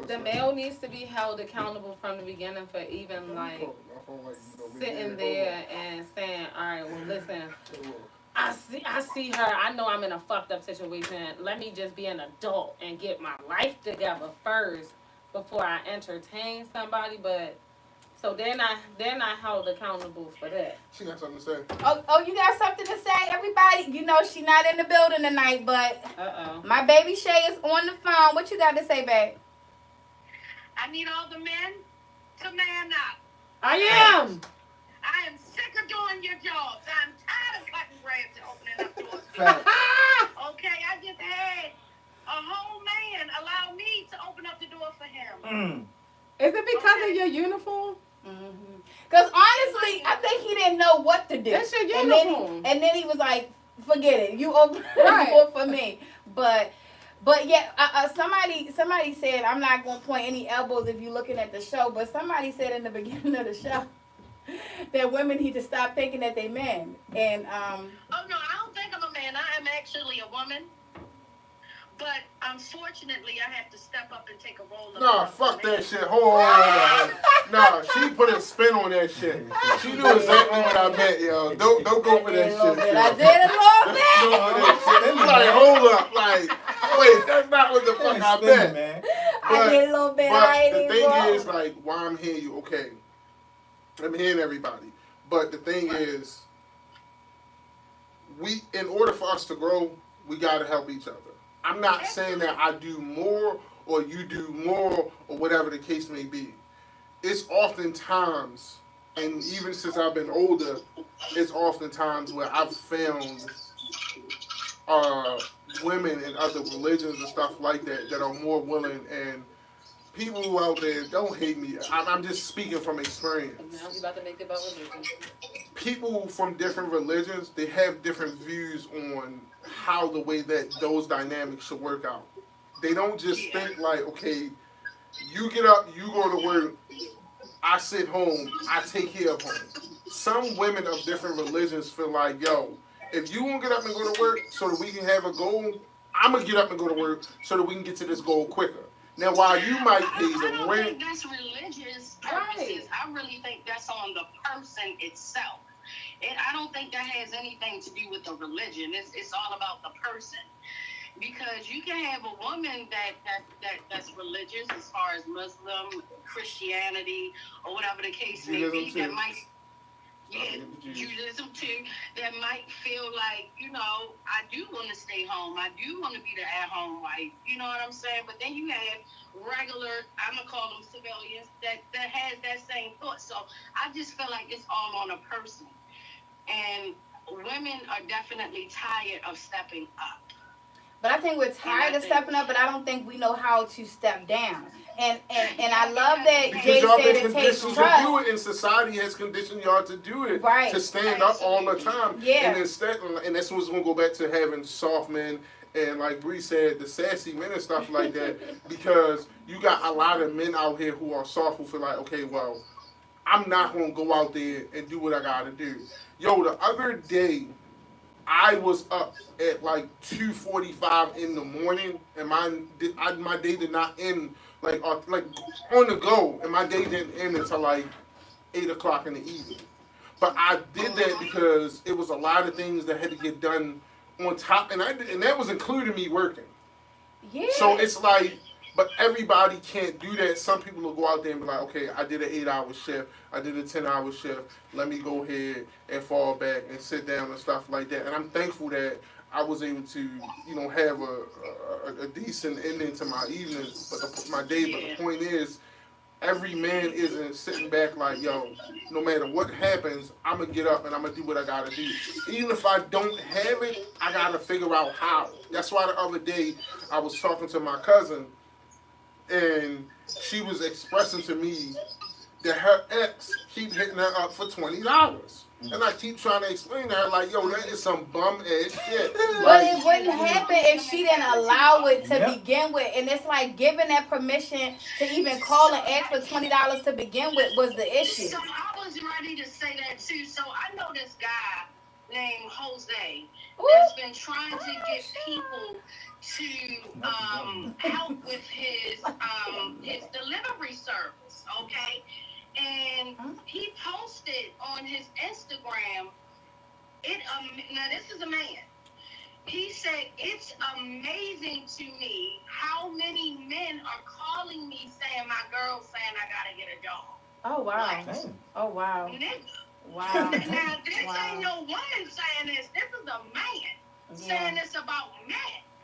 the male needs to be held accountable from the beginning for even like sitting there and saying, all right, well, listen, I see her. I know I'm in a fucked up situation. Let me just be an adult and get my life together first before I entertain somebody. But so they're not held accountable for that. She got something to say. Oh, you got something to say, everybody? You know she not in the building tonight, but my baby Shay is on the phone. What you got to say, babe? I need all the men to man up. I am sick of doing your jobs. I'm tired of cutting grass and opening up doors. Okay, I just had a whole man allow me to open up the door for him. Is it because of your uniform? Because honestly, I think he didn't know what to do. That's your uniform. And then he was like, forget it. You open the door for me. But yeah, somebody said, I'm not going to point any elbows if you're looking at the show, but somebody said in the beginning of the show that women need to stop thinking that they men. And oh no, I don't think I'm a man. I am actually a woman. But unfortunately, I have to step up and take a role. Nah, fuck that shit. Hold on. Nah, she put a spin on that shit. She knew exactly what I meant, yo. Don't go for that shit. I did a little bit. Like, hold up. Like, wait, that's not what the fuck I meant. Man. I did a little bit. But the thing is, like, why I'm hearing you, okay, I'm hearing everybody. But the thing is, in order for us to grow, we got to help each other. I'm not saying that I do more or you do more or whatever the case may be. It's oftentimes, and even since I've been older, it's oftentimes where I've found women in other religions and stuff like that are more willing, and people who out there, don't hate me. I'm just speaking from experience. Now we about to make it about religion. People from different religions, they have different views on how the way that those dynamics should work out. They don't just think like, okay, you get up, you go to work, I sit home, I take care of home. Some women of different religions feel like, yo, if you won't get up and go to work so that we can have a goal, I'm going to get up and go to work so that we can get to this goal quicker. Now, while you might pay the rent... I don't think that's religious purposes. I really think that's on the person itself. And I don't think that has anything to do with the religion. It's all about the person. Because you can have a woman that's religious as far as Muslim, Christianity, or whatever the case may be, that might... Yeah, Judaism too, that might feel like, you know, I do want to stay home. I do want to be the at-home wife. You know what I'm saying? But then you have regular, I'm going to call them civilians, that has that same thought. So I just feel like it's all on a person. And women are definitely tired of stepping up. But I think we're tired of stepping up, but I don't think we know how to step down. And I love that Jay y'all said been it takes conditioned trust. to do it, and society has conditioned y'all to do it, right, to stand up all the time. Yeah. And instead, and that's what's going to go back to having soft men and like Bree said, the sassy men and stuff like that, because you got a lot of men out here who are soft, who feel like, okay, well, I'm not gonna go out there and do what I gotta do. Yo, the other day, I was up at like 2:45 in the morning, and my day did not end like on the go, and my day didn't end until like 8 o'clock in the evening. But I did that because it was a lot of things that had to get done on top, and that was including me working. Yeah. So it's like, but everybody can't do that. Some people will go out there and be like, okay, I did an 8-hour shift, I did a 10-hour shift. Let me go ahead and fall back and sit down and stuff like that. And I'm thankful that I was able to, have a decent ending to my evening, my day. But the point is, every man isn't sitting back like, yo, no matter what happens, I'm going to get up and I'm going to do what I got to do. Even if I don't have it, I got to figure out how. That's why the other day I was talking to my cousin, and she was expressing to me that her ex keep hitting her up for $20. And I keep trying to explain to her, like, yo, that is some bum ass shit. But it wouldn't happen if she didn't allow it to begin with. And it's like giving that permission to even call and ask for $20 to begin with was the issue. So I was ready to say that too. So I know this guy named Jose that's been trying to get people to help with his delivery service, okay? And he posted on his Instagram, now this is a man. He said, it's amazing to me how many men are calling me saying my girl's saying I gotta get a job. Oh, wow. Like, oh, wow. Nigga. Wow. Now, this ain't no woman saying this. This is a man saying this about men.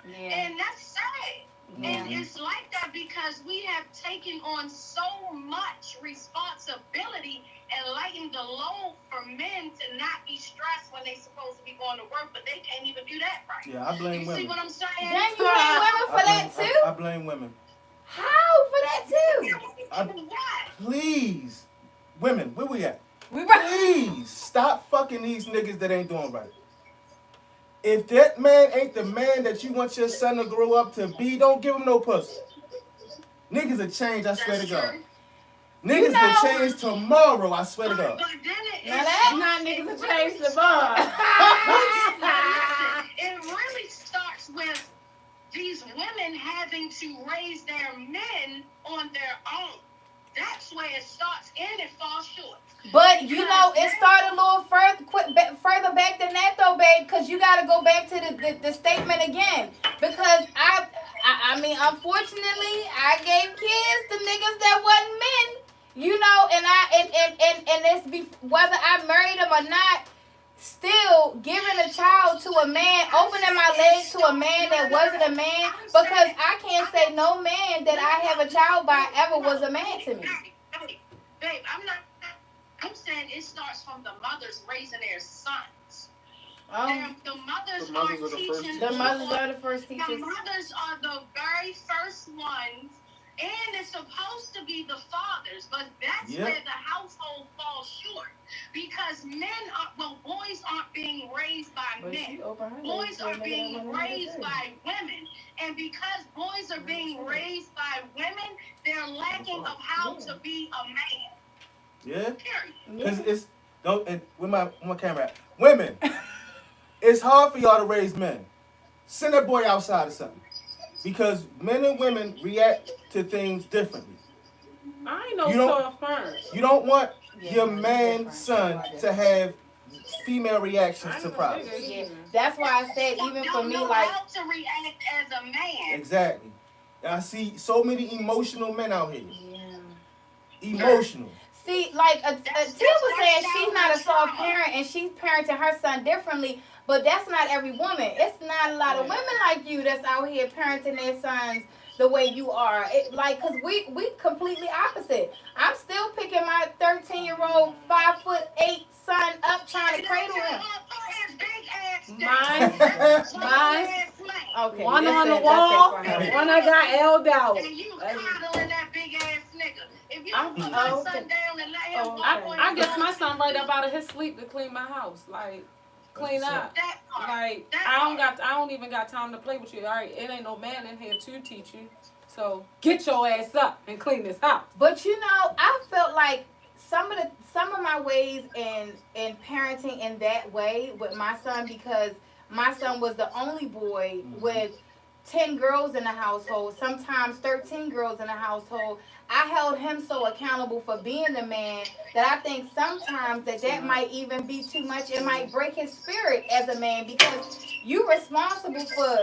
Yeah. And that's sad. Yeah. And it's like that because we have taken on so much responsibility and lightened the load for men to not be stressed when they're supposed to be going to work, but they can't even do that right. Yeah, I blame you women. See what I'm saying? Then you blame women for that too? I blame women. How for that too? What? Please, women, where we at? We right. Please stop fucking these niggas that ain't doing right. If that man ain't the man that you want your son to grow up to be, don't give him no pussy. Niggas will change, I swear to God. Niggas will change tomorrow, I swear to God. But then Now that's not niggas to change the bar. It really starts with these women having to raise their men on their own. That's where it starts and it falls short. But you know, it started a little further back than that, though, babe. Because you got to go back to the statement again. Because I mean, unfortunately, I gave kids to niggas that wasn't men. You know, and it's whether I married them or not. Still giving a child to a man, opening my legs to a man that wasn't a man, because I can't say no man that I have a child by ever was a man to me. Babe, I'm saying it starts from the mothers raising their sons. The mothers are teaching. The mothers are the first teachers. The mothers are the very first ones, and it's supposed to be the fathers, but that's where the household falls short. Because boys aren't being raised by men. Boys are being raised by women. And because boys are being raised by women, they're lacking of how to be a man. Yeah? Period. Because it's, and with my camera at, women, it's hard for y'all to raise men. Send that boy outside or something. Because men and women react to things differently. I ain't no soft parents. You don't want your man son to have female reactions to problems. Yeah. That's why I said even for me, like, how to react as a man. Exactly. I see so many emotional men out here. yeah. Emotional. See, like Tia was saying, she's not a soft parent and she's parenting her son differently, but that's not every woman. It's not a lot of women like you that's out here parenting their sons the way you are. Cause we completely opposite. I'm still picking my 13-year-old 5'8" son up trying to cradle him. Mine. Okay. One on the wall, one I got L'd out. And you coddling that big ass nigga. If you don't put my son down and let him walk on I get my son right up out of his sleep to clean my house. Like, clean up. That part. Like That I don't even got time to play with you. All right, it ain't no man in here to teach you. So get your ass up and clean this house. But you know, I felt like some of my ways in parenting in that way with my son, because my son was the only boy with 10 girls in the household, sometimes 13 girls in the household. I held him so accountable for being the man that I think sometimes that might even be too much. It might break his spirit as a man, because you're responsible for.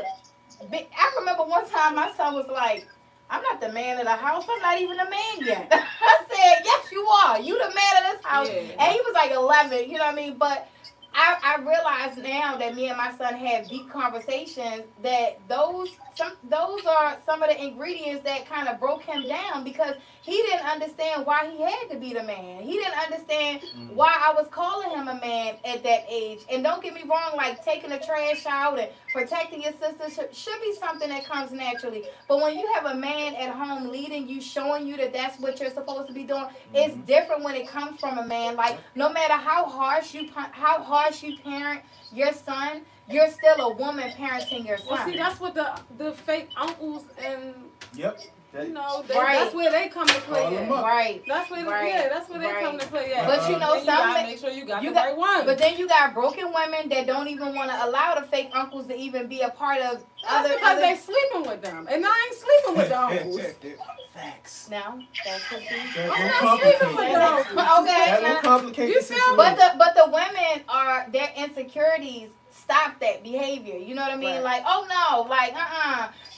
I remember one time my son was like, I'm not the man of the house. I'm not even a man yet. I said, yes, you are. You the man of this house. Yeah. And he was like 11, you know what I mean? But I realize now that me and my son have deep conversations that those are some of the ingredients that kind of broke him down, because he didn't understand why he had to be the man. He didn't understand why I was calling him a man at that age. And don't get me wrong, like taking the trash out and protecting your sister should be something that comes naturally. But when you have a man at home leading you, showing you that that's what you're supposed to be doing, it's different when it comes from a man. Like no matter how harsh you parent your son, you're still a woman parenting your son. Well, see, that's what the fake uncles and Yep. you know, Right. that's where they come to play Call 'em at. up. Right. That's where Right. that's where they Right. come to play at. But you know, Then you gotta some make sure you got you the got- right one. But then you got broken women that don't even want to allow the fake uncles to even be a part of that's because they sleeping with them, and I ain't sleeping with the uncles. Facts. No, that could be. That I'm will not complicate sleeping with it. them. Okay. That will now- complicate You the feel situation. But the women are, their insecurities stop that behavior. You know what I mean? Right. Like, oh no, like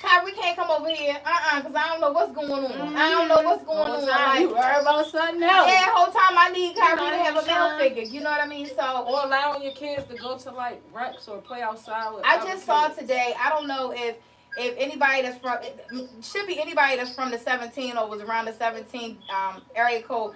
Kyrie can't come over here, because I don't know what's going on. I don't know what's going on. Like, you worry about something else. yeah, whole time I need Kyrie You know, to have a male Sean. figure. You know what I mean? So Or allowing your kids to go to like recs or play outside with I other just saw kids. today. I don't know if anybody that's from, it should be anybody that's from the 17 or was around the 17 area code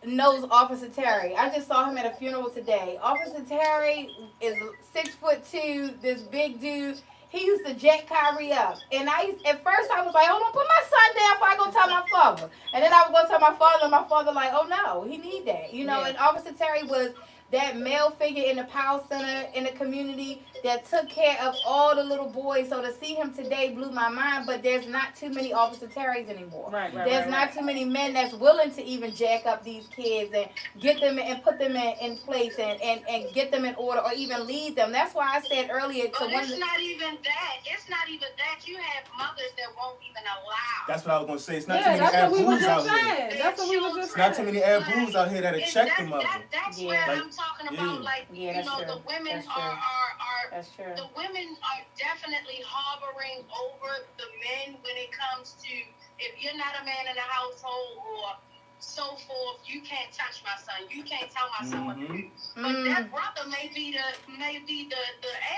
knows Officer Terry. I just saw him at a funeral today. Officer Terry is 6'2", this big dude. He used to jack Kyrie up, and at first I was like, "Oh, don't put my son down before I go tell my father." And then I would go tell my father, and my father like, "Oh no, he need that," you know. Yeah. And Officer Terry was that male figure in the Powell Center in the community that took care of all the little boys. So to see him today blew my mind. But there's not too many Officer Terrys anymore. Right. There's not too many men that's willing to even jack up these kids and get them and put them in place and get them in order or even lead them. That's why I said earlier to But one. it's not even that. It's not even that. You have mothers that won't even allow. That's what I was gonna say. It's not Yeah, too many that's what we was abus out just here. saying. That's what we was just It's not too saying. many abus out here that'll check the mother. That's Yeah. where Like, I'm talking about. yeah. Like, Yeah, you that's know, true. the women That's true. are That's true. the women are definitely hovering over the men when it comes to, if you're not a man in the household or so forth, you can't touch my son. You can't tell my son what to do. But that brother may be the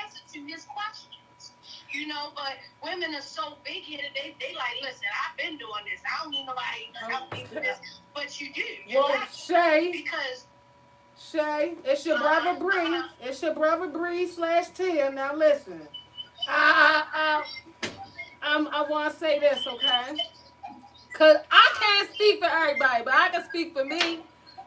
answer to his questions. You know, but women are so big headed, they like, listen, I've been doing this. I don't need nobody to help me with this. But you do. You Well, have to. Shay, Because it's your brother Bree. It's your brother Bree / Tia. Now listen, I want to say this, okay? Cause I can't speak for everybody, but I can speak for me.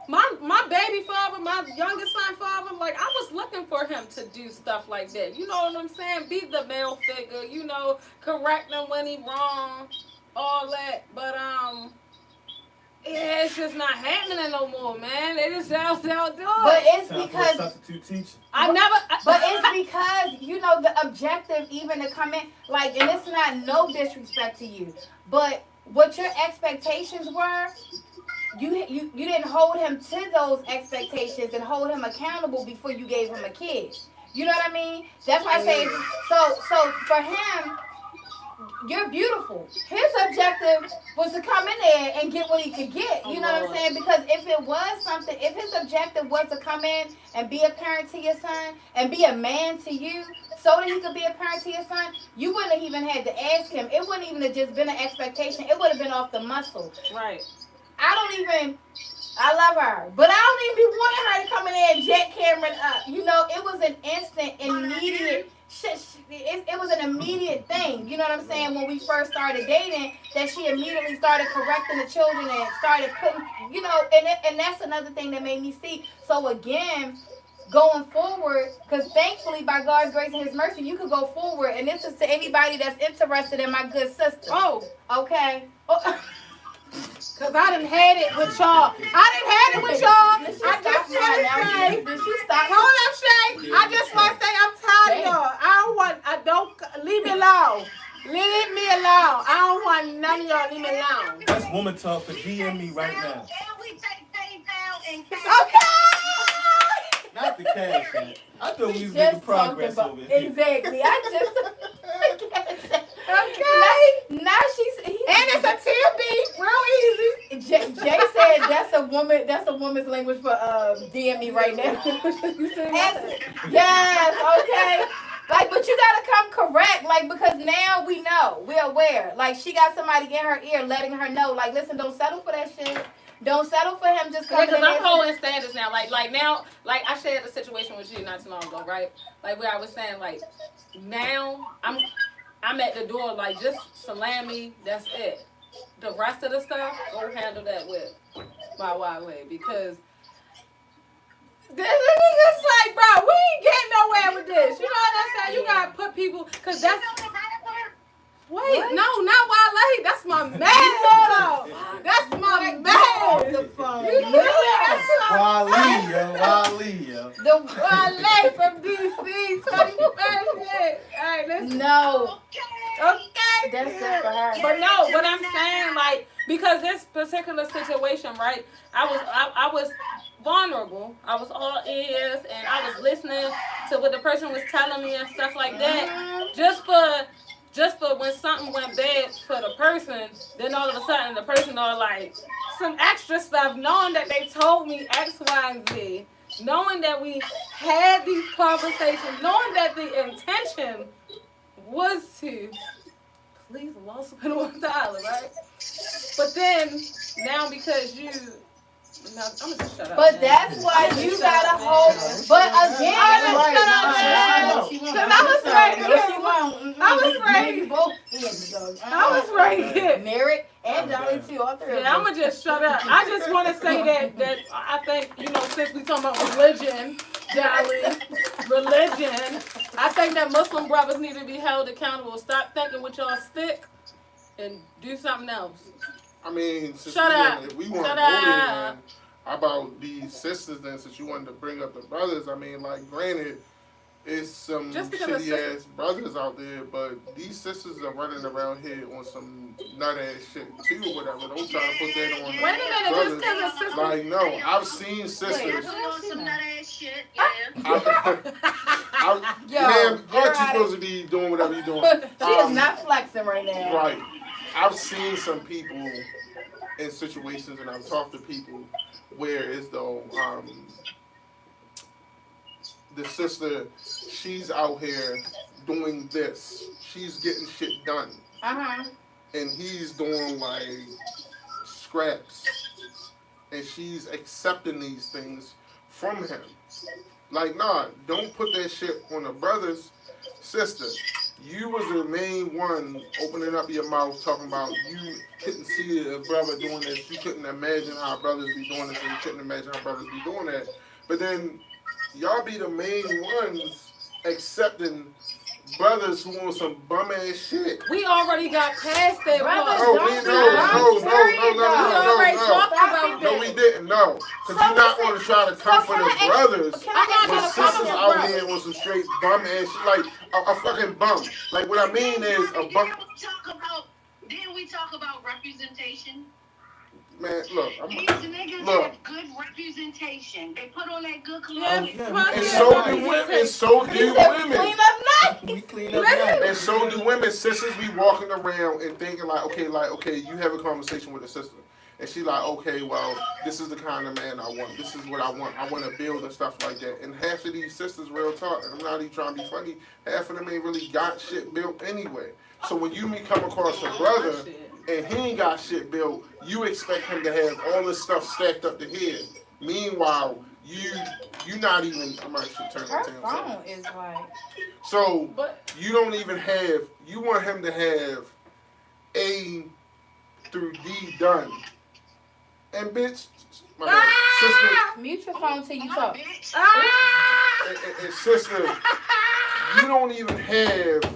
My baby father, my youngest son father, like I was looking for him to do stuff like that. You know what I'm saying? Be the male figure, you know, correct him when he wrong, all that. But yeah, it's just not happening no more, man. They just out doing. But it's Time for a because substitute teacher. But it's because, you know, the objective even to come in, like, and it's not no disrespect to you, but what your expectations were, you didn't hold him to those expectations and hold him accountable before you gave him a kid. You know what I mean? That's why I say, so for him, you're beautiful. His objective was to come in there and get what he could get. You know what I'm saying? Because if it was something, if his objective was to come in and be a parent to your son and be a man to you so that he could be a parent to your son, you wouldn't have even had to ask him. It wouldn't even have just been an expectation. It would have been off the muscle. Right. I love her, but I don't even be wanting her to come in there and jack Cameron up. You know, it was an instant, immediate. It was an immediate thing. You know what I'm saying? When we first started dating, that she immediately started correcting the children and started putting, you know, and that's another thing that made me see. So again, going forward, because thankfully by God's grace and His mercy, you could go forward. And this is to anybody that's interested in my good sister. Oh, okay. Oh. Cause I done had it with y'all. I done had it with y'all. I just want to say, did she stop? hold up, Shay. I just want to say I'm tired of y'all. I don't leave me alone. Leave me alone. I don't want none of y'all. Leave me alone. That's woman talk for DM me right now. Can we take PayPal and cash? Okay. Not the cash, man. I thought we was making progress over here. Exactly. Okay. Now she's And it's a TB, real easy. Jay said that's a woman's language for DM me right now. Yes, okay. Like, but you gotta come correct, like, because now we know, we're aware. Like, she got somebody in her ear letting her know, like, listen, don't settle for that shit. Don't settle for him just coming in. Because I'm holding standards now. Like now, like I shared a situation with you not too long ago, right? Like where I was saying, like, now I'm at the door, like, just salami, that's it. The rest of the stuff, go handle that with my wild way, because this is just like, bro, we ain't getting nowhere with this. You know what I'm saying? You gotta put people, cause that's. Wait, what? no, not Wale. That's my man. That's my man. The phone. You know that's my Wale, yo. The Wale from DC 21st. All right, listen. No. Okay. That's it for her. But no, what I'm saying, like, because this particular situation, right? I was vulnerable. I was all ears, and I was listening to what the person was telling me and stuff like that. Just for when something went bad for the person, then all of a sudden the person are like some extra stuff, knowing that they told me X, Y, and Z, knowing that we had these conversations, knowing that the intention was to please the lost $1, right? But then now because you, no, I'm gonna just shut up. But man. that's why you gotta hold. But again, I was right here. Merrick and Jolly too, all three of them. Yeah, I'm gonna just shut up. I just want to say that I think, you know, since we talking about religion, religion, I think that Muslim brothers need to be held accountable. Stop thinking with y'all stick and do something else. I mean, since Shut up. If we want to Shut go there, up. then, how about these sisters then, since you wanted to bring up the brothers? I mean, like, granted, it's some Just because shitty ass brothers out there, but these sisters are running around here on some nut ass shit too or whatever. Don't try to put that on Wait a the minute, brothers. just because it's sisters. Like, no, I've seen sisters. Some nut ass shit, yeah. Ma'am, aren't you supposed to be doing whatever you're doing? She is not flexing right now. Right. I've seen some people in situations, and I've talked to people where as though the sister, she's out here doing this. She's getting shit done. Uh-huh. And he's doing like scraps. And she's accepting these things from him. Like, nah, don't put that shit on the brothers. Sister, you was the main one opening up your mouth talking about you couldn't see a brother doing this. You couldn't imagine how brothers be doing this, and you couldn't imagine how brothers be doing that. But then y'all be the main ones accepting brothers who want some bum ass shit. We already got past that Brothers part. No, We already talked about no, that. we didn't. No, because you're not going to try to come for the brothers. I'm not But gonna sisters come out for here on some straight bum ass shit, like a fucking bum. Like, what I mean is a bum. Didn't we talk about representation? Man, look, These niggas have good representation. They put on that good clothes. and so do women. And so do women. Clean up night. We clean up that. And so do women. Sisters be walking around and thinking like, okay, you have a conversation with a sister. And she like, okay, well, this is the kind of man I want. This is what I want. I want to build and stuff like that. And half of these sisters, real talk, and I'm not even trying to be funny, half of them ain't really got shit built anyway. So when you come across a brother and he ain't got shit built, you expect him to have all this stuff stacked up to here. Meanwhile, you not even, I might should turn Her that down. phone is like. So you don't even have, you want him to have A through D done. And bitch, my bad, sister. Mute your phone till you talk. Bitch. and sister, you don't even have.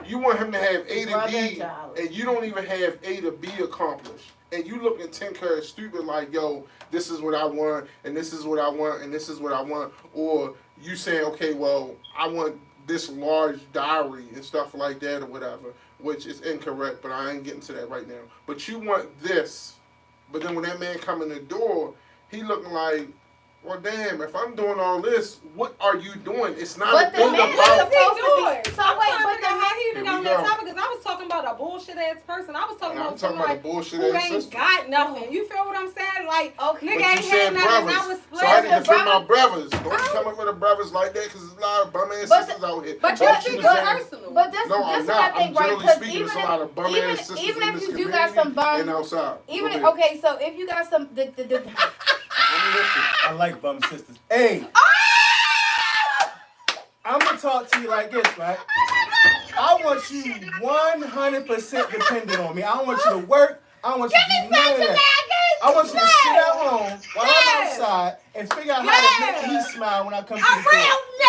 You want him to have A to B, and you don't even have A to B accomplished. And you looking 10 carats stupid like, yo, this is what I want, and this is what I want, and this is what I want. Or you saying, okay, well, I want this large diary and stuff like that or whatever, which is incorrect, but I ain't getting to that right now. But you want this, but then when that man come in the door, he looking like, well, damn, if I'm doing all this, what are you doing? It's not but a thing about... What is he doing? So wait, but how he even got on that go. topic, because I was talking about a bullshit-ass person. I was talking And I'm about talking someone about a bullshit who ass ain't sister. got nothing. You feel what I'm saying? Like, Okay. nigga But ain't you had said nothing, and I brothers, was so I split. need to defend my brothers. Don't you come up with the brothers like that, because there's a lot of bum ass sisters out here. But Don't you're you good saying- personal. But this, No, this I'm is what I not. think, I'm right? generally Because speaking. There's a lot of bum ass sisters even in if this you do community got some bum, and outside. even Go ahead. okay, so if you got some, I like bum sisters. Hey, I'm gonna talk to you like this, right? I want you 100% dependent on me. I don't want you to work. I don't want you to do none of that. I want you to sit at home while I'm outside and figure out how to make me smile when I come to the door.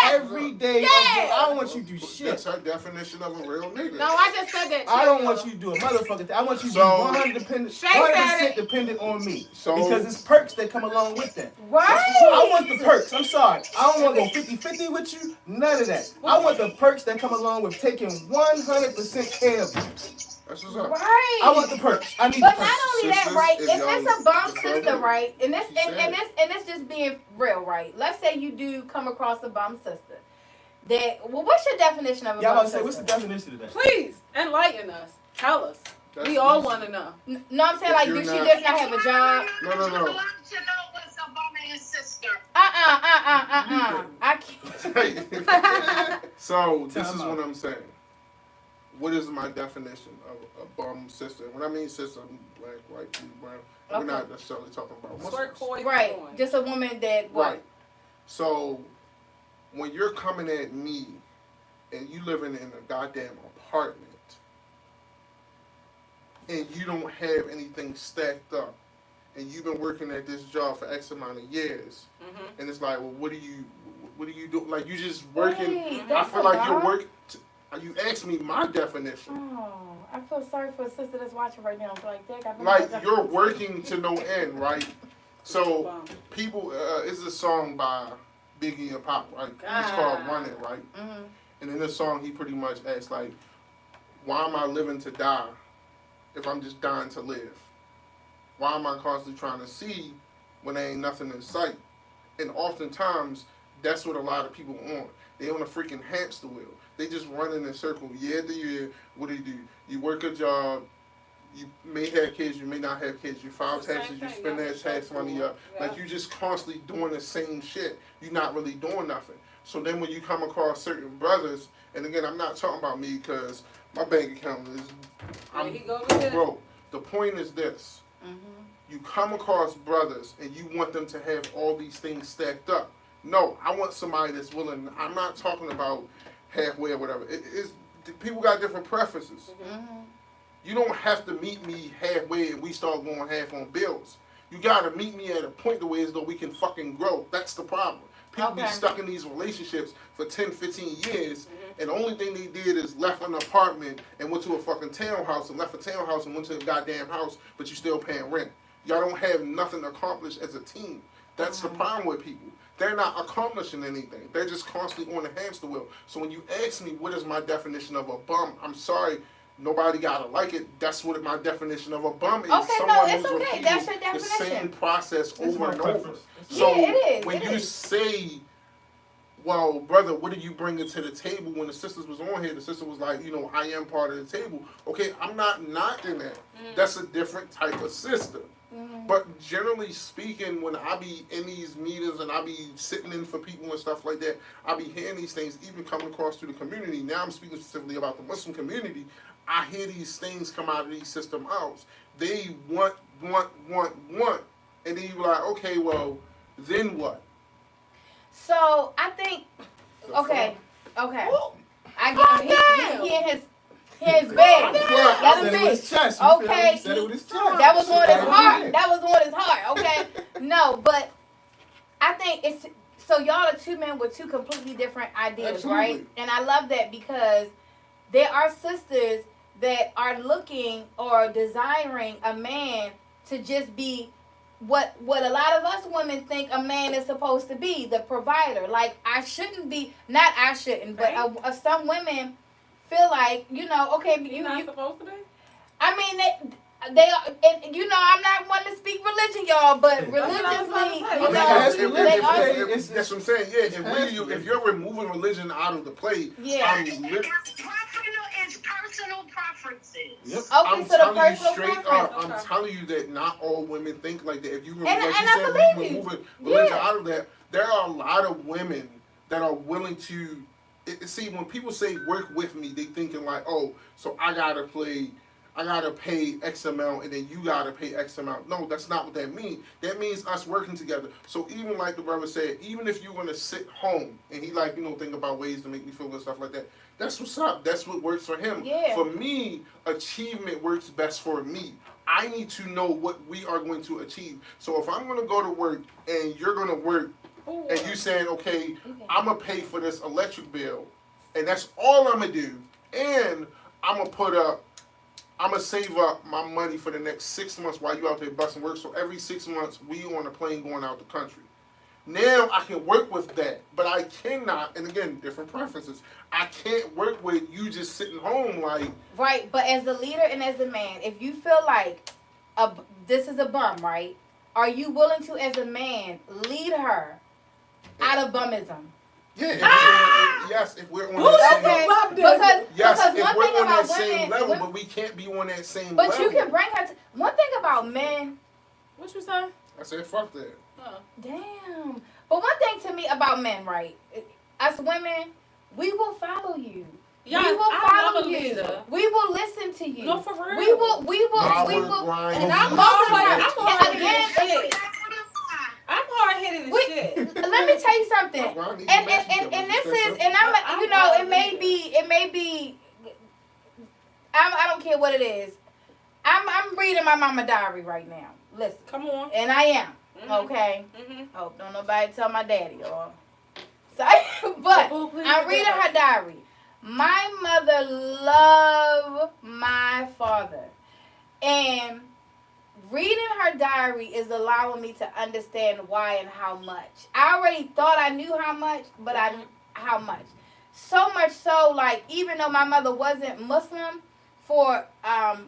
Every day of the I don't want you to do shit. That's her definition of a real nigga. No, I just said that. I don't want you to do a motherfucker thing. I want you to be 100% dependent on me. So- Because it's perks that come along with that. right? I want the perks. I'm sorry. I don't want to go 50-50 with you. None of that. I want the perks that come along with taking 100% care of you. That's what's up. Right. I want the perks. I need But the not perks. only that, Sisters, right? if If y'all- it's a bum if y'all sister, do. right? And this She said and this just being real, right? Let's say you do come across a bum sister. That what's your definition of a Y'all bum about to say, sister? what's the definition of that? Please, enlighten us. Tell us. That's We all easy. want to know. No, I'm saying If like, you're do she not- just not have a job? No. I want to know what's a bum ass sister. I can't. So this is Time out. what I'm saying. What is my definition of a bum sister? When I mean sister, I'm black, white, blue, brown. We're Okay. not necessarily talking about Muslims. Turquoise Right. on. Just a woman that what? Right. So when you're coming at me and you living in a goddamn apartment and you don't have anything stacked up and you've been working at this job for X amount of years and it's like, well, what do you do? Like you just working. Wait, I that's feel a like you're lot. working. You asked me my definition. Oh, I feel sorry for a sister that's watching right now. Like that. Like you're working to no end, right? So people, it's a song by Biggie and Pop, right? It's called "Run It," right? Mm-hmm. And in this song, he pretty much asks like, "Why am I living to die if I'm just dying to live? Why am I constantly trying to see when there ain't nothing in sight?" And oftentimes, that's what a lot of people on. They on a freaking hamster wheel. They just running in circles year to year. What do? You work a job. You may have kids. You may not have kids. You file It's the same taxes. You thing, spend yeah, that for tax sure. money up. Yeah. Like you just constantly doing the same shit. You're not really doing nothing. So then when you come across certain brothers, and again, I'm not talking about me because my bank account is. There he goes again. Bro, the point is this. Mm-hmm. You come across brothers and you want them to have all these things stacked up. No, I want somebody that's willing. I'm not talking about halfway or whatever. People got different preferences. Mm-hmm. You don't have to meet me halfway and we start going half on bills. You gotta meet me at a point the way as though we can fucking grow. That's the problem. People be Okay. stuck in these relationships for 10, 15 years, and the only thing they did is left an apartment and went to a fucking townhouse and left a townhouse and went to a goddamn house, but you still paying rent. Y'all don't have nothing accomplished as a team. That's the problem with people. They're not accomplishing anything. They're just constantly on the hamster wheel. So when you ask me what is my definition of a bum, I'm sorry, nobody gotta like it. That's what my definition of a bum is. Okay, no, Someone it's who's okay. repeating That's your the definition. same process That's over my and over. preference. So Yeah, it is, when it you is. say, well, brother, what are you bringing to the table? When the sisters was on here, the sister was like, you know, I am part of the table. Okay, I'm not knocking that. That's a different type of sister. Mm-hmm. But generally speaking, when I be in these meetings and I be sitting in for people and stuff like that, I be hearing these things even coming across through the community. Now I'm speaking specifically about the Muslim community. I hear these things come out of these system outs. They want. And then you're like, okay, well, then what? So I think The okay. fuck? I get he in his bed. Yeah, Let Said him it be. with his chest. You feel me? Okay. Said it with his chest. That was on his Said it heart. again. That was on his heart. Okay. No, but I think it's so y'all are two men with two completely different ideas, Absolutely. right? And I love that because there are sisters that are looking or desiring a man to just be what a lot of us women think a man is supposed to be, the provider. Like I shouldn't be, not I shouldn't, but some women feel like, you know, okay, You're not supposed to be? I mean, they are, and you know, I'm not one to speak religion, y'all, but religiously, you that's know, what they are. I'm saying. Yeah, if you're removing religion out of the play, Yeah. It's personal preferences. Yep. Okay, I'm so the telling you personal straight preference. up, I'm telling you that not all women think like that. If you remove, And like I you said, believe you. removing religion Yeah. out of that, there are a lot of women that are willing to. See, when people say work with me, they thinking like, oh, so I gotta pay X amount, and then you gotta pay X amount. No, that's not what that means. That means us working together. So even like the brother said, even if you want to sit home and he like, you know, think about ways to make me feel good, stuff like that. That's what's up. That's what works for him. Yeah. For me, achievement works best for me. I need to know what we are going to achieve. So if I'm going to go to work and you're going to work, and you saying, okay, I'm going to pay for this electric bill, and that's all I'm going to do, and I'm going to save up my money for the next 6 months while you out there busting work. So every 6 months, we on a plane going out the country. Now I can work with that, but I cannot, and again, different preferences. I can't work with you just sitting home like. Right, but as the leader and as the man, if you feel like this is a bum, right? Are you willing to, as a man, lead her out of bumism? Yeah, yes, if we're on Who that doesn't same love this? yes, because if one we're thing on about that same women, level, but we can't be on that same but level. you can bring her to, one thing about men, What you say? I said, fuck that. damn. But one thing to me about men, right? Us women, we will follow you. Yes, we will I follow love a you. leader. We will listen to you. No, for real. We will. Grind, And I'm most of hard. the I'm time, hard and headed again, shit. I'm hard headed as shit. let me tell you something. And this is, and I'm, you know, it may be. I don't care what it is. I'm reading my mama diary right now. Listen. Come on. And I am. Mm-hmm. Okay. Mm-hmm. Hope don't nobody tell my daddy, y'all. So, but I'm reading her diary. My mother loved my father, and reading her diary is allowing me to understand why and how much. I already thought I knew how much, but how much. So much so, like, even though my mother wasn't Muslim for a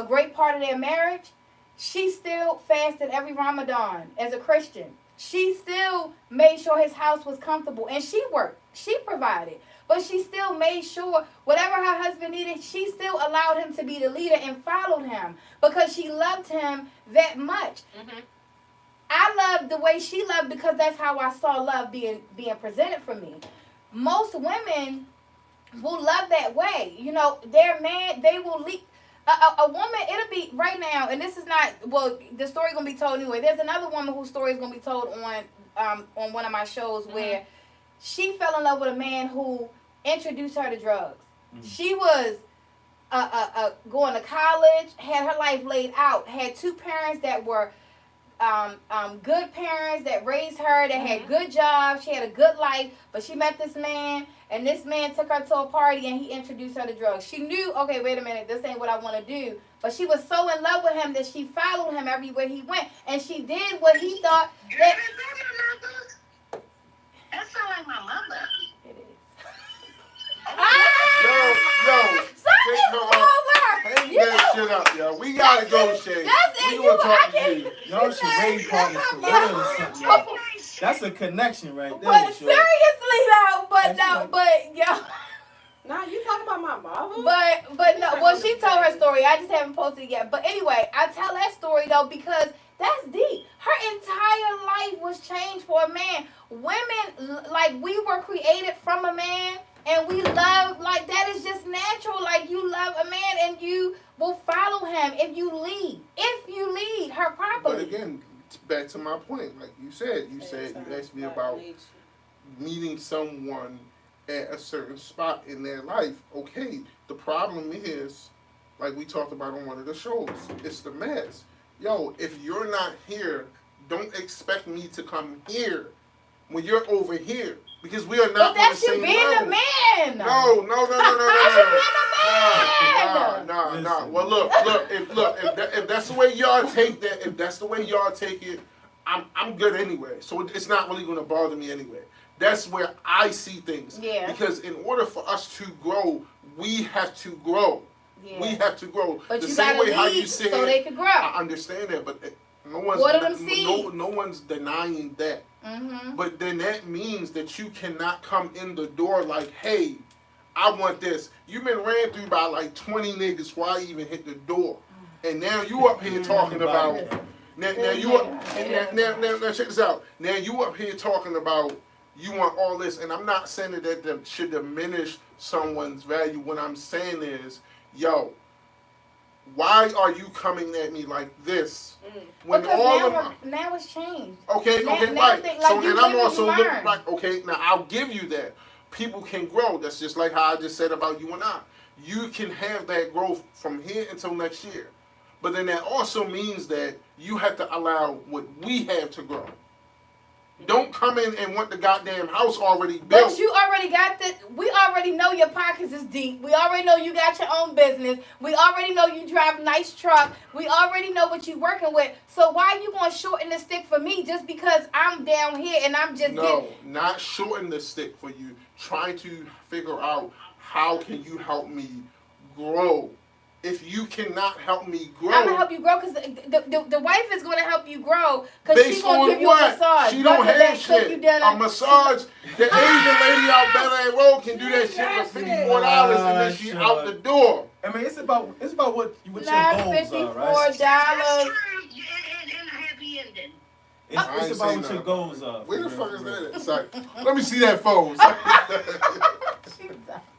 great part of their marriage, she still fasted every Ramadan as a Christian. She still made sure his house was comfortable, and she worked. She provided. But she still made sure whatever her husband needed, she still allowed him to be the leader and followed him because she loved him that much. Mm-hmm. I loved the way she loved because that's how I saw love being presented for me. Most women will love that way. You know, their man, they will lead. A woman, it'll be right now, and this is not, well, the story gonna be told anyway. There's another woman whose story is gonna be told on one of my shows where she fell in love with a man who introduced her to drugs. Mm-hmm. She was going to college, had her life laid out, had two parents that were good parents that raised her, that had good jobs, she had a good life, but she met this man, and this man took her to a party and he introduced her to drugs. She knew, okay, wait a minute, this ain't what I want to do, but she was so in love with him that she followed him everywhere he went, and she did what he thought that... That sound like my mother. It is. Yo, hang that shit up, yo. We gotta go, Shay. We gonna talk to you. Y'all should raid partners for real or something. Yo. That's a connection right there. But seriously though, yo. Nah, you talking about my mother? But no, well, she told her story. I just haven't posted it yet. But anyway, I tell that story though because that's deep. Her entire life was changed for a man. Women, like, we were created from a man, and we love, like, that is just natural. Like, you love a man, and you will follow him if you lead her properly. But again, back to my point, like you said, you asked me about meeting someone at a certain spot in their life. Okay, the problem is, like we talked about on one of the shows, it's the mess. Yo, if you're not here, don't expect me to come here. when you're over here. Because we are But not on the that's you same being level. a man. No. That's you being a man. Nah. Well, look. If that's the way y'all take that, if that's the way y'all take it, I'm good anyway. So it's not really gonna bother me anyway. That's where I see things. Yeah. Because in order for us to grow, we have to grow. Yeah. We have to grow. But the you same gotta way how you lead said, so they can grow. I understand that, but no one's Water them seeds. no one's denying that. Mm-hmm. But then that means that you cannot come in the door like, hey, I want this. You've been ran through by like 20 niggas before I even hit the door. And now you up here talking about now check this out. Now you up here talking about you want all this, and I'm not saying that should diminish someone's value. What I'm saying is, yo, why are you coming at me like this? When because all now it's changed. Okay, now right. Like So you and I'm live also and you looking learn. like, okay, now I'll give you that. People can grow. That's just like how I just said about you and I. You can have that growth from here until next year. But then that also means that you have to allow what we have to grow. Don't come in and want the goddamn house already built. But you already got the. We already know your pockets is deep. We already know you got your own business. We already know you drive a nice truck. We already know what you working with. So why are you gonna shorten the stick for me just because I'm down here and I'm just not shorten the stick for you. Trying to figure out how can you help me grow. If you cannot help me grow, I'm gonna help you grow because the wife is gonna help you grow because she's gonna give you what? a massage. She don't have shit. A massage. The Asian lady out Bel Road can do that shit for $54 and then she out the door. I mean, it's about what your goals Not are, right? $54. That's true, and a happy ending. It's about what your goals are. Where the fuck is that at? Sorry. Let me see that phone.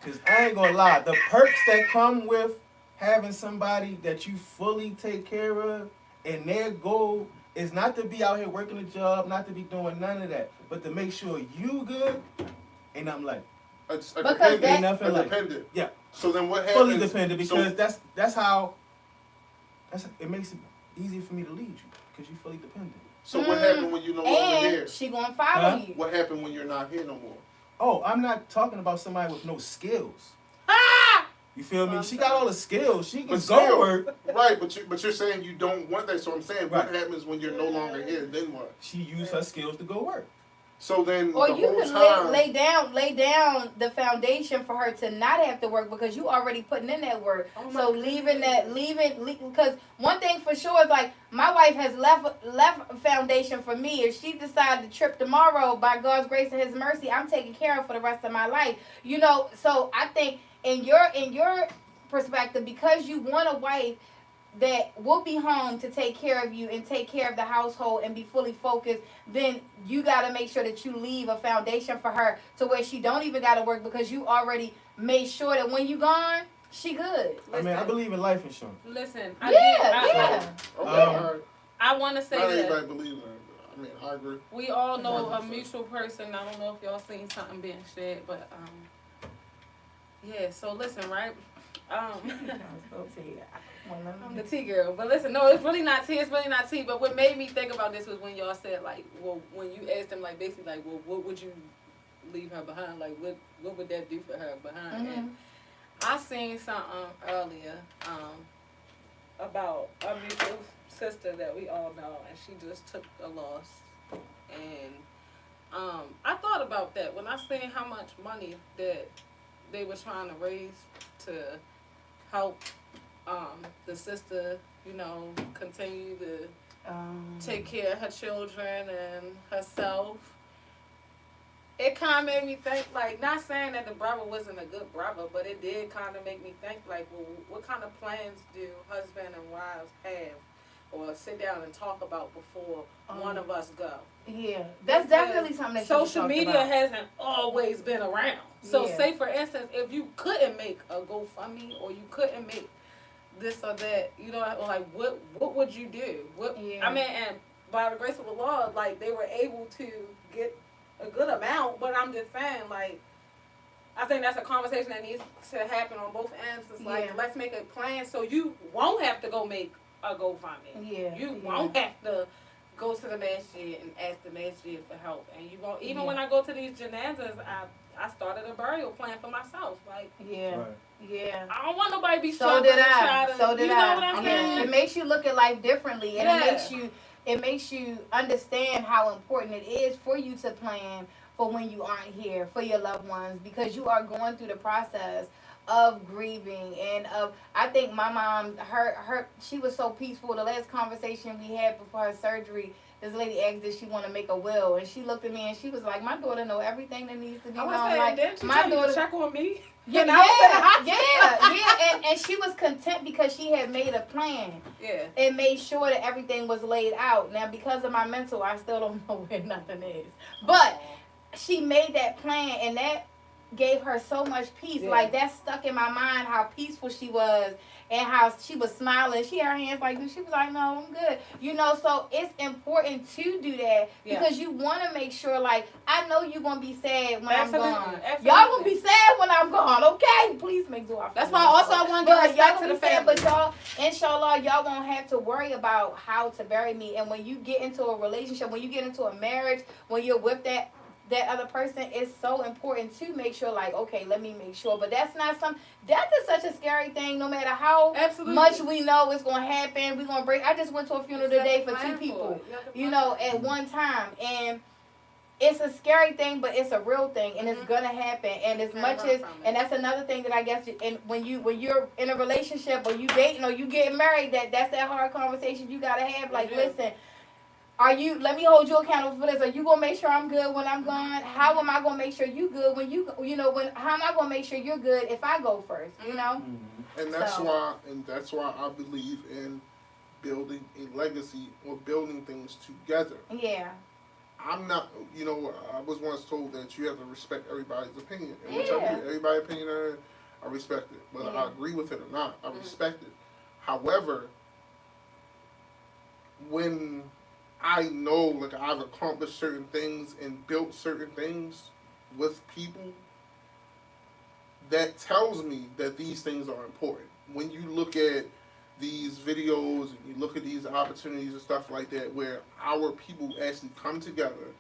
Because I ain't gonna lie, the perks that come with having somebody that you fully take care of, and their goal is not to be out here working a job, not to be doing none of that, but to make sure you good, ain't nothing like A Because dependent. that- A dependent. Yeah. So then what happens? fully dependent, because it makes it easy for me to lead you, because you're fully dependent. So what happened when you no longer And here? she gonna follow Huh? you. What happened when you're not here no more? Oh, I'm not talking about somebody with no skills. Ah! You feel me? I'm She sorry. got all the skills. She can But go still, work. right? But you're saying you don't want that. So I'm saying, what Right. happens when you're no longer here? Then what? She used her skills to go work. So then Or the you whole can time, lay down the foundation for her to not have to work because you already putting in that work. Oh my So leaving because one thing for sure is like my wife has left a foundation for me. If she decides to trip tomorrow, by God's grace and His mercy, I'm taking care of for the rest of my life. You know, so I think in your perspective, because you want a wife that will be home to take care of you and take care of the household and be fully focused, then you got to make sure that you leave a foundation for her to where she don't even got to work because you already made sure that when you gone, she good. I mean, I believe in life insurance. Listen, Yeah. okay, Um, all right. I want to say Not that everybody believes in it. I mean, I agree. we all know a mutual person. I don't know if y'all seen something being shared, but yeah. So listen, right? I'm the tea girl, but listen, no, it's really not tea. It's really not tea. But what made me think about this was when y'all said like, well, when you asked them like basically like, well, what would you leave her behind? Like, what would that do for her behind? Mm-hmm. And I seen something earlier about a mutual sister that we all know, and she just took a loss. And I thought about that when I seen how much money that they were trying to raise to help the sister, you know, continue to take care of her children and herself. It kind of made me think, like, not saying that the brother wasn't a good brother, but it did kind of make me think, like, well, what kind of plans do husband and wives have or sit down and talk about before one of us go? Yeah, that's definitely something that social media about. hasn't always been around. So Yeah. say for instance, if you couldn't make a GoFundMe or you couldn't make this or that, you know, like what would you do? Yeah. I mean, and by the grace of the Lord, like they were able to get a good amount, but I'm just saying, like, I think that's a conversation that needs to happen on both ends. It's like, let's make a plan so you won't have to go make a GoFundMe. Yeah. You won't have to go to the masjid and ask the masjid for help. And you won't, even Yeah. when I go to these janazas, I started a burial plan for myself. Like, Yeah. Right. Yeah. I don't want nobody to be So struggling did to I. try to, So did you know I. what I'm I saying? mean, It makes you look at life differently, and Yeah. it makes you understand how important it is for you to plan for when you aren't here for your loved ones, because you are going through the process of grieving. And of, I think my mom, her she was so peaceful. The last conversation we had before her surgery, this lady asked if she want to make a will, and she looked at me and she was like, "My daughter know everything that needs to be I known." was saying, Like, didn't she my tell you daughter to check on me? Yeah, And I was in the hospital. yeah, and she was content because she had made a plan Yeah. and made sure that everything was laid out. Now, because of my mental, I still don't know where nothing is. But she made that plan, and that gave her so much peace. Yeah. Like, that stuck in my mind, how peaceful she was and how she was smiling. She had her hands like this. She was like, "No, I'm good." You know, so it's important to do that because you want to make sure, like, I know you're going to be sad when Absolutely. I'm gone. Absolutely. Y'all going to be sad when I'm gone, okay? Please make dua. That's why also I want to But give y'all respect to gonna the be sad, family. but y'all, inshallah, y'all won't have to worry about how to bury me. And when you get into a relationship, when you get into a marriage, when you're with that other person, it's so important to make sure, like, okay, let me make sure. But that's not death is such a scary thing. No matter how Absolutely. much we know it's gonna happen, we're gonna break. I just went to a funeral today for 2 people, you know, at one time, and it's a scary thing, but it's a real thing, and it's gonna happen. And as much as, and that's another thing that I guess, and when you're in a relationship or you dating or you getting married, that's that hard conversation you gotta have. Like, listen, let me hold you accountable for this. Are you gonna make sure I'm good when I'm gone? How am I gonna make sure you good when how am I gonna make sure you're good if I go first? You know? Mm-hmm. And that's why I believe in building a legacy or building things together. Yeah. I'm not, I was once told that you have to respect everybody's opinion, and which I Yeah. do. Everybody's opinion, I respect it, whether I agree with it or not. I respect it. However, when I know, like, I've accomplished certain things and built certain things with people, that tells me that these things are important. When you look at these videos and you look at these opportunities and stuff like that, where our people actually come together,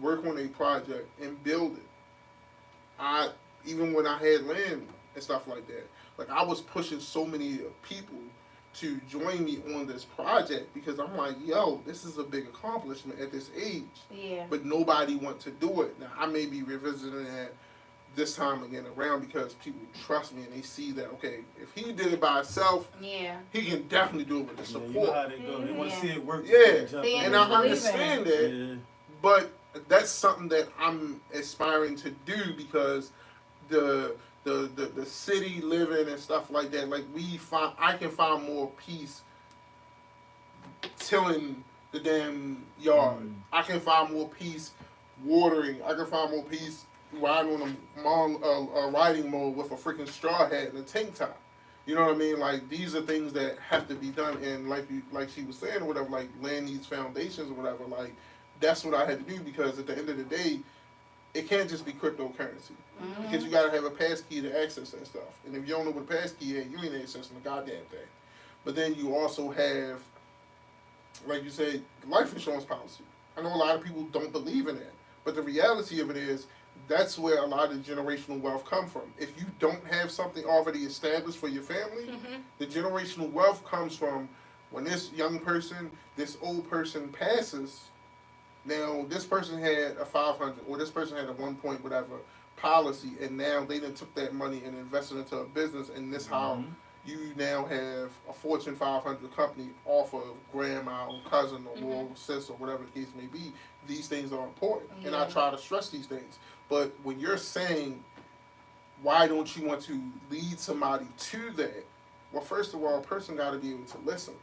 work on a project, and build it. Even when I had land and stuff like that, like, I was pushing so many people to join me on this project because I'm like, yo, this is a big accomplishment at this age. Yeah. But nobody wants to do it. Now, I may be revisiting that this time again around because people trust me and they see that, okay, if he did it by himself, he can definitely do it with the support. Yeah, you know how they go. They want to see it work. Yeah, See, and I understand that, but that's something that I'm aspiring to do because the city living and stuff like that, like, I can find more peace tilling the damn yard. I can find more peace watering. I can find more peace riding on a riding mower with a freaking straw hat and a tank top. You know what I mean? Like, these are things that have to be done, and like she was saying or whatever, like, laying these foundations or whatever, like, that's what I had to do because at the end of the day, it can't just be cryptocurrency. Because you gotta have a pass key to access that stuff. And if you don't know what a pass key is, you ain't accessing the goddamn thing. But then you also have, like you said, life insurance policy. I know a lot of people don't believe in that. But the reality of it is, that's where a lot of generational wealth comes from. If you don't have something already established for your family, the generational wealth comes from when this young person, this old person passes. Now, this person had a 500 or this person had a 1 point whatever policy, and now they done took that money and invested into a business, and this how you now have a Fortune 500 company off of grandma or cousin or little sis or whatever the case may be. These things are important, and I try to stress these things. But when you're saying, why don't you want to lead somebody to that? Well, first of all, a person got to be able to listen.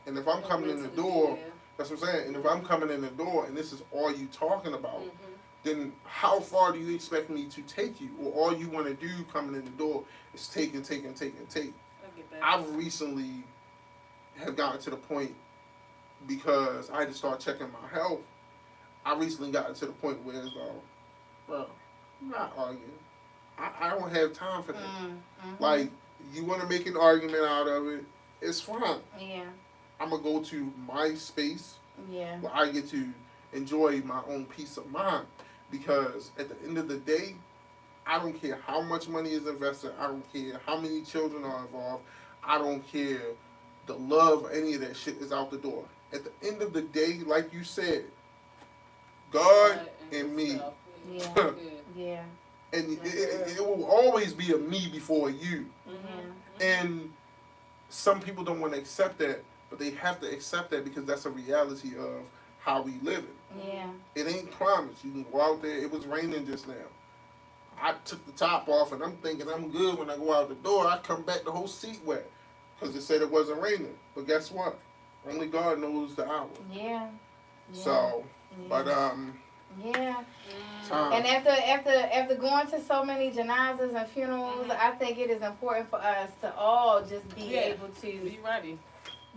And if I'm coming in the door, that's what I'm saying. And if I'm coming in the door and this is all you talking about, then how far do you expect me to take you? Or all you want to do coming in the door is take and take and take and take. I've recently have gotten to the point, because I had to start checking my health, I recently gotten to the point where it's bro, I'm not arguing. I don't have time for that. Like, you want to make an argument out of it, it's fine. Yeah. I'm going to go to my space Yeah. Where I get to enjoy my own peace of mind. Because at the end of the day, I don't care how much money is invested. I don't care how many children are involved. I don't care the love, any of that shit is out the door. At the end of the day, like you said, God and me. Yeah. Yeah. And it will always be a me before a you. Yeah. And some people don't want to accept that, but they have to accept that because that's a reality of how we live it. Yeah. It ain't promised. You can go out there. It was raining just now. I took the top off and I'm thinking I'm good when I go out the door. I come back, the whole seat wet because it said it wasn't raining. But guess what? Only God knows the hour. Yeah. So, but yeah. time. And after going to so many janazas and funerals, I think it is important for us to all just be able to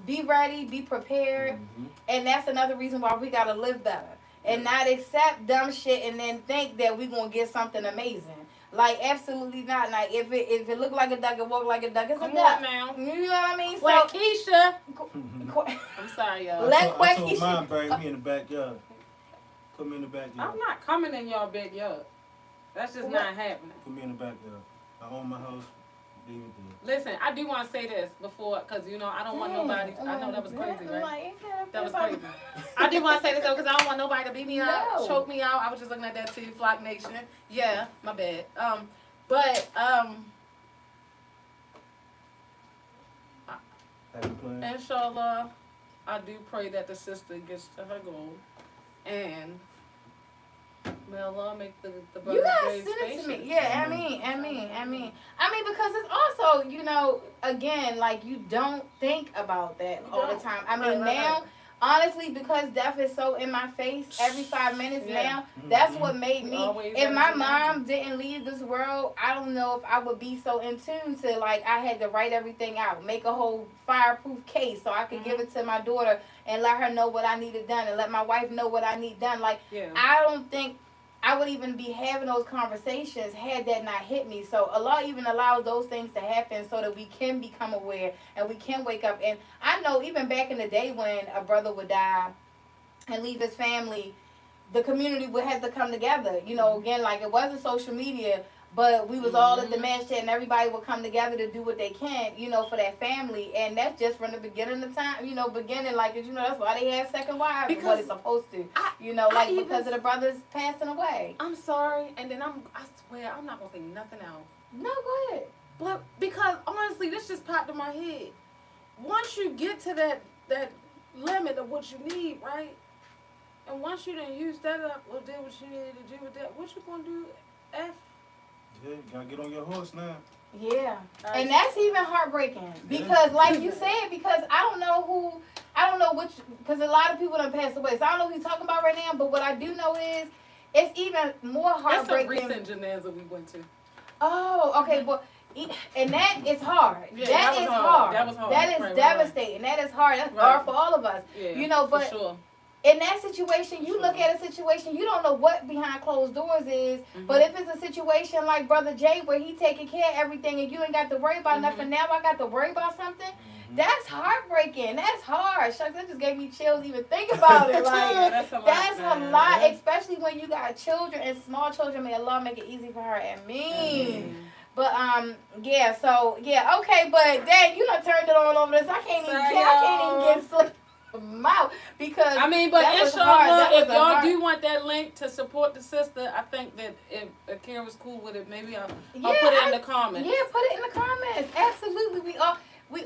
be ready, be prepared, and that's another reason why we gotta live better and not accept dumb shit and then think that we gonna get something amazing. Like absolutely not. Like if it look like a duck, it walk like a duck. It's a duck. Now. You know what I mean? Well, Keisha. I'm sorry, y'all. I told mine bury me in the backyard. Put me in the backyard. I'm not coming in y'all backyard. That's just not happening. Put me in the backyard. I own my house. Leave it Listen, I do want to say this before, because, you know, I don't want nobody. I know that was crazy, right? That was crazy. I do want to say this, though, because I don't want nobody to beat me up, choke me out. I was just looking at that too, Flock Nation. Yeah, my bad. Inshallah, I do pray that the sister gets to her goal. And may Allah make the brother you gotta very send it to spacious. me. Yeah, I mean, because it's also, you know, again, like you don't think about that all the time. I mean, now, honestly, because death is so in my face every 5 minutes now, that's what made me. If my mom didn't leave this world, I don't know if I would be so in tune to, like, I had to write everything out, make a whole fireproof case so I could give it to my daughter and let her know what I needed done and let my wife know what I need done. Like, I don't think I would even be having those conversations had that not hit me. So Allah even allows those things to happen so that we can become aware and we can wake up. And I know even back in the day when a brother would die and leave his family, the community would have to come together. You know, again, like it wasn't social media, but we was all at the masjid and everybody would come together to do what they can, you know, for that family. And that's just from the beginning of time, you know, like, you know, that's why they have second wives, because what it's supposed to, you know, like because of the brothers passing away. I'm sorry, and then I swear, I'm not going to say nothing else. No, go ahead. But because, honestly, this just popped in my head. Once you get to that limit of what you need, right? And once you done use that up or did what you needed to do with that, what you going to do after? Yeah, you gotta get on your horse now. Yeah, and that's even heartbreaking because, like you said, because I don't know which, because a lot of people done passed away, so I don't know who you're talking about right now. But what I do know is, it's even more heartbreaking. That's a recent janaza we went to. Oh, okay, but and that is hard. Yeah, that is hard. That was hard. That is devastating. That is hard. That's hard for all of us. Yeah, you know, but. For sure. In that situation, you look at a situation, you don't know what behind closed doors is. But if it's a situation like Brother Jay where he taking care of everything and you ain't got to worry about nothing, now I got to worry about something, that's heartbreaking. That's hard. Shucks, that just gave me chills even think about it. Like that's a lot, especially when you got children and small children. May Allah make it easy for her and me. But yeah, so yeah, okay, but dang, you done turned it all over this. I can't even get sleep. Mouth because I mean, but inshallah, if y'all do want that link to support the sister, I think that if Akira's cool with it, maybe I'll put it in the comments. Yeah, put it in the comments. Absolutely, we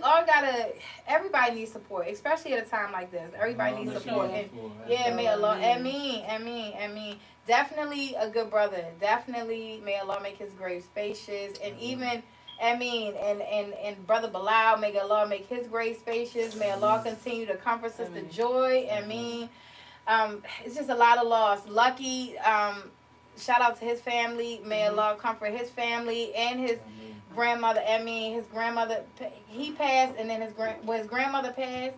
all gotta. Everybody needs support, especially at a time like this. Everybody needs support. And, may Allah, Ameen. Definitely a good brother. Definitely, may Allah make his grave spacious, and even. And Brother Bilal, may Allah make his grave spacious. May Allah continue to comfort Sister Joy. It's just a lot of loss. Lucky, shout out to his family. May Allah comfort his family and his grandmother. His grandmother, he passed, and then his grandmother passed.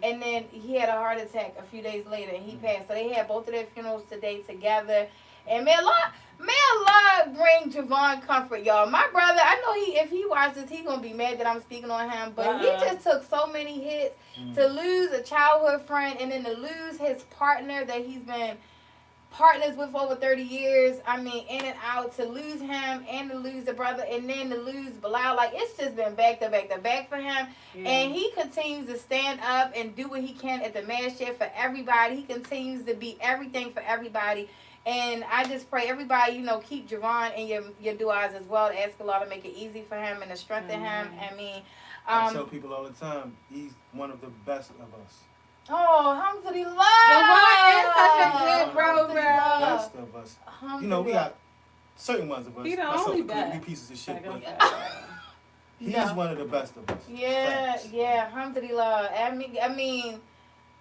and then he had a heart attack a few days later, and he passed. So they had both of their funerals today together. And may Allah bring Javon comfort, y'all. My brother, I know if he watches this, he gonna be mad that I'm speaking on him, but he just took so many hits to lose a childhood friend, and then to lose his partner that he's been partners with over 30 years. I mean, in and out, to lose him and to lose the brother and then to lose Bilal. Like, it's just been back to back to back for him. Yeah. And he continues to stand up and do what he can at the masjid for everybody. He continues to be everything for everybody. And I just pray everybody, you know, keep Javon in your du'as as well. To ask Allah to make it easy for him and to strengthen him. I mean, I tell people all the time, he's one of the best of us. Oh, alhamdulillah. Javon is such a good brother. Best of us. You know, we got certain ones of us. He the only best. We pieces of shit. But he's one of the best of us. Yeah, yeah, alhamdulillah. I mean,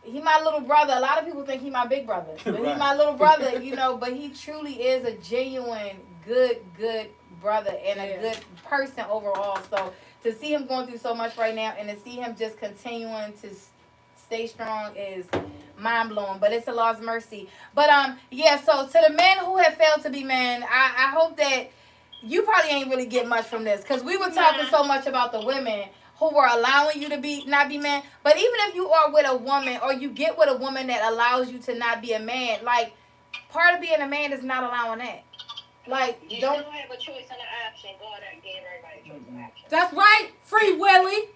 he my little brother. A lot of people think he my big brother. But Right. he my little brother, you know, but he truly is a genuine, good brother and a good person overall. So to see him going through so much right now and to see him just continuing to stay strong is mind-blowing, but it's Allah's mercy. But yeah, so to the men who have failed to be men, I hope that you probably ain't really get much from this, because we were talking so much about the women who were allowing you to not be men. But even if you are with a woman, or you get with a woman that allows you to not be a man, like, part of being a man is not allowing that. Like, you don't still have a choice and an option. God gave everybody a choice and an option. That's right, Free Willy.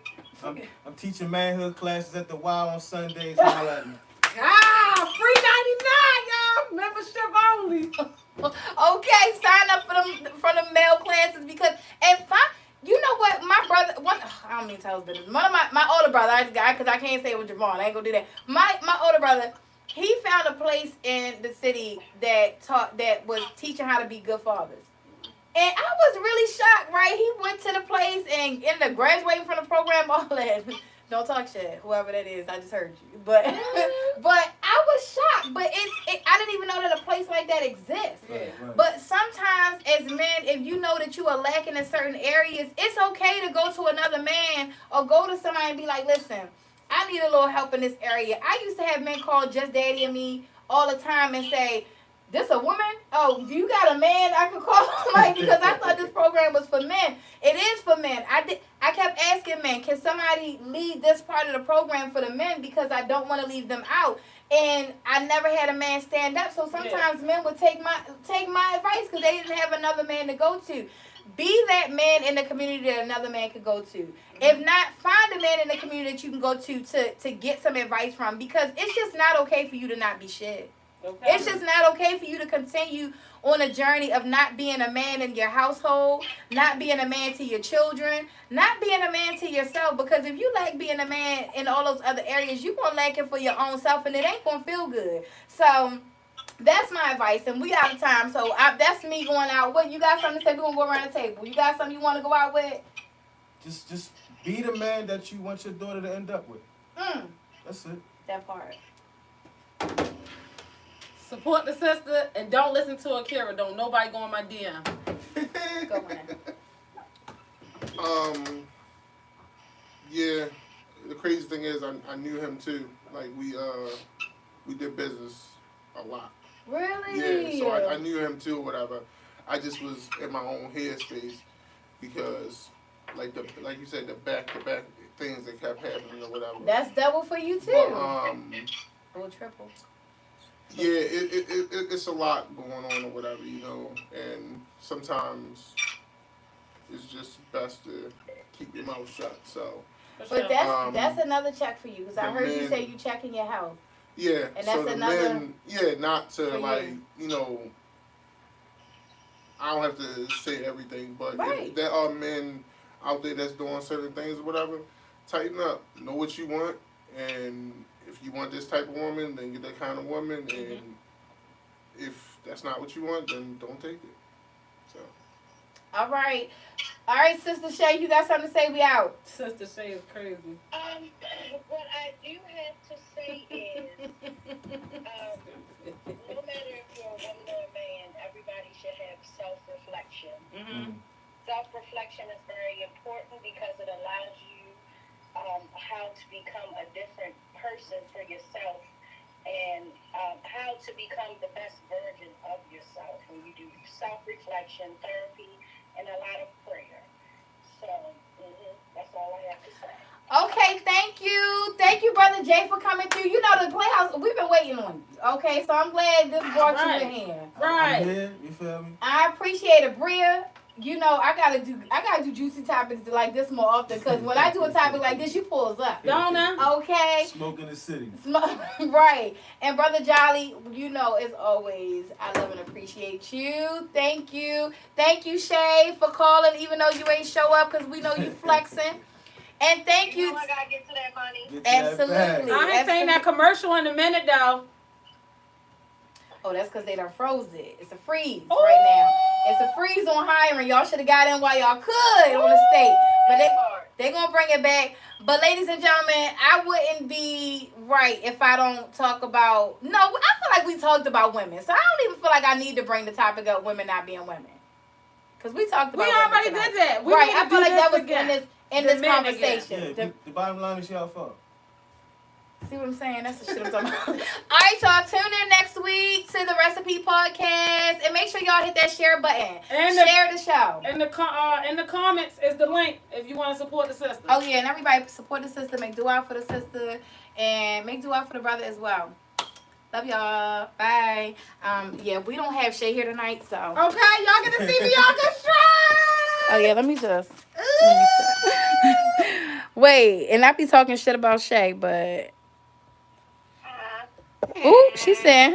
I'm teaching manhood classes at the Y on Sundays. Holla at me. Free 99, y'all. Membership only. Okay, sign up for the male classes, because you know what, my brother, I don't mean to tell his business. One of my older brother, because I can't say it with Javon, I ain't gonna do that. My older brother, he found a place in the city that was teaching how to be good fathers. And I was really shocked, right? He went to the place and ended up graduating from the program, all that. Don't talk shit, whoever that is. I just heard you. But I was shocked. But I didn't even know that a place like that exists. Right. But sometimes as men, if you know that you are lacking in certain areas, it's okay to go to another man or go to somebody and be like, listen, I need a little help in this area. I used to have men call Just Daddy and me all the time and say, this a woman? Oh, do you got a man I could call? Like, because I thought this program was for men. It is for men. I kept asking men, can somebody lead this part of the program for the men, because I don't want to leave them out. And I never had a man stand up. So sometimes men would take my advice because they didn't have another man to go to. Be that man in the community that another man could go to. If not, find a man in the community that you can go to get some advice from, because it's just not okay for you to not be shit. Okay. It's just not okay for you to continue on a journey of not being a man in your household, not being a man to your children, not being a man to yourself. Because if you lack being a man in all those other areas, you're going to lack it for your own self, and it ain't going to feel good. So that's my advice, and we out of time. So that's me going out. What, you got something to say? We're going to go around the table. You got something you want to go out with? Just be the man that you want your daughter to end up with. That's it. That part. Support the sister and don't listen to Akira. Don't nobody go on my DM. Go on. Yeah. The crazy thing is, I knew him too. Like, we did business a lot. Really? Yeah. So I knew him too, or whatever. I just was in my own headspace because, like you said, the back-to-back things that kept happening or whatever. That's double for you too. But, or triple. Yeah, it's a lot going on or whatever, you know, and sometimes it's just best to keep your mouth shut. So, but that's another check for you, because I heard you say you checking your health. Yeah, and that's so the another. men, not to like you know. I don't have to say everything, but if there are men out there that's doing certain things or whatever, tighten up. Know what you want, and if you want this type of woman, then get that kind of woman. And if that's not what you want, then don't take it. So. All right, Sister Shay, you got something to say? We out. Sister Shay is crazy. What I do have to say is, no matter if you're a woman or a man, everybody should have self-reflection. Self-reflection is very important because it allows you how to become a different person for yourself, and how to become the best version of yourself when you do self-reflection, therapy, and a lot of prayer. So that's all I have to say. Okay, thank you. Thank you, Brother Jay, for coming through. You know, the Playhouse, we've been waiting on you. Okay, so I'm glad this brought you in here. Right. I'm here, you feel me? I appreciate it, Bria. You know, I gotta do juicy topics like this more often, because when I do a topic like this, you pulls up. Don't know. Okay. Smoke in the city. Right. And Brother Jolly, you know, as always, I love and appreciate you. Thank you. Thank you, Shay, for calling, even though you ain't show up, because we know you flexing. And thank you. I gotta get to that money. Absolutely. I ain't saying that commercial in a minute, though. Oh, that's because they done froze it. It's a freeze right now. It's a freeze on hiring. Y'all should have got in while y'all could on the state. But they going to bring it back. But ladies and gentlemen, I wouldn't be right if I don't talk about... No, I feel like we talked about women. So I don't even feel like I need to bring the topic up, women not being women. Because we talked about We already tonight. did that. We right, I feel like that was again. in this conversation. Yeah, the bottom line is y'all fault. See what I'm saying? That's the shit I'm talking about. All right, y'all. Tune in next week to the Recipe Podcast. And make sure y'all hit that share button. And share the show. In the comments is the link if you want to support the sister. Oh, yeah. And everybody support the sister. Make dua for the sister. And make dua for the brother as well. Love y'all. Bye. Yeah, we don't have Shay here tonight, so. Okay, y'all get to see Beyonka straight. Oh, yeah. Let me stop. Wait. And I be talking shit about Shay, but... Ooh, she said,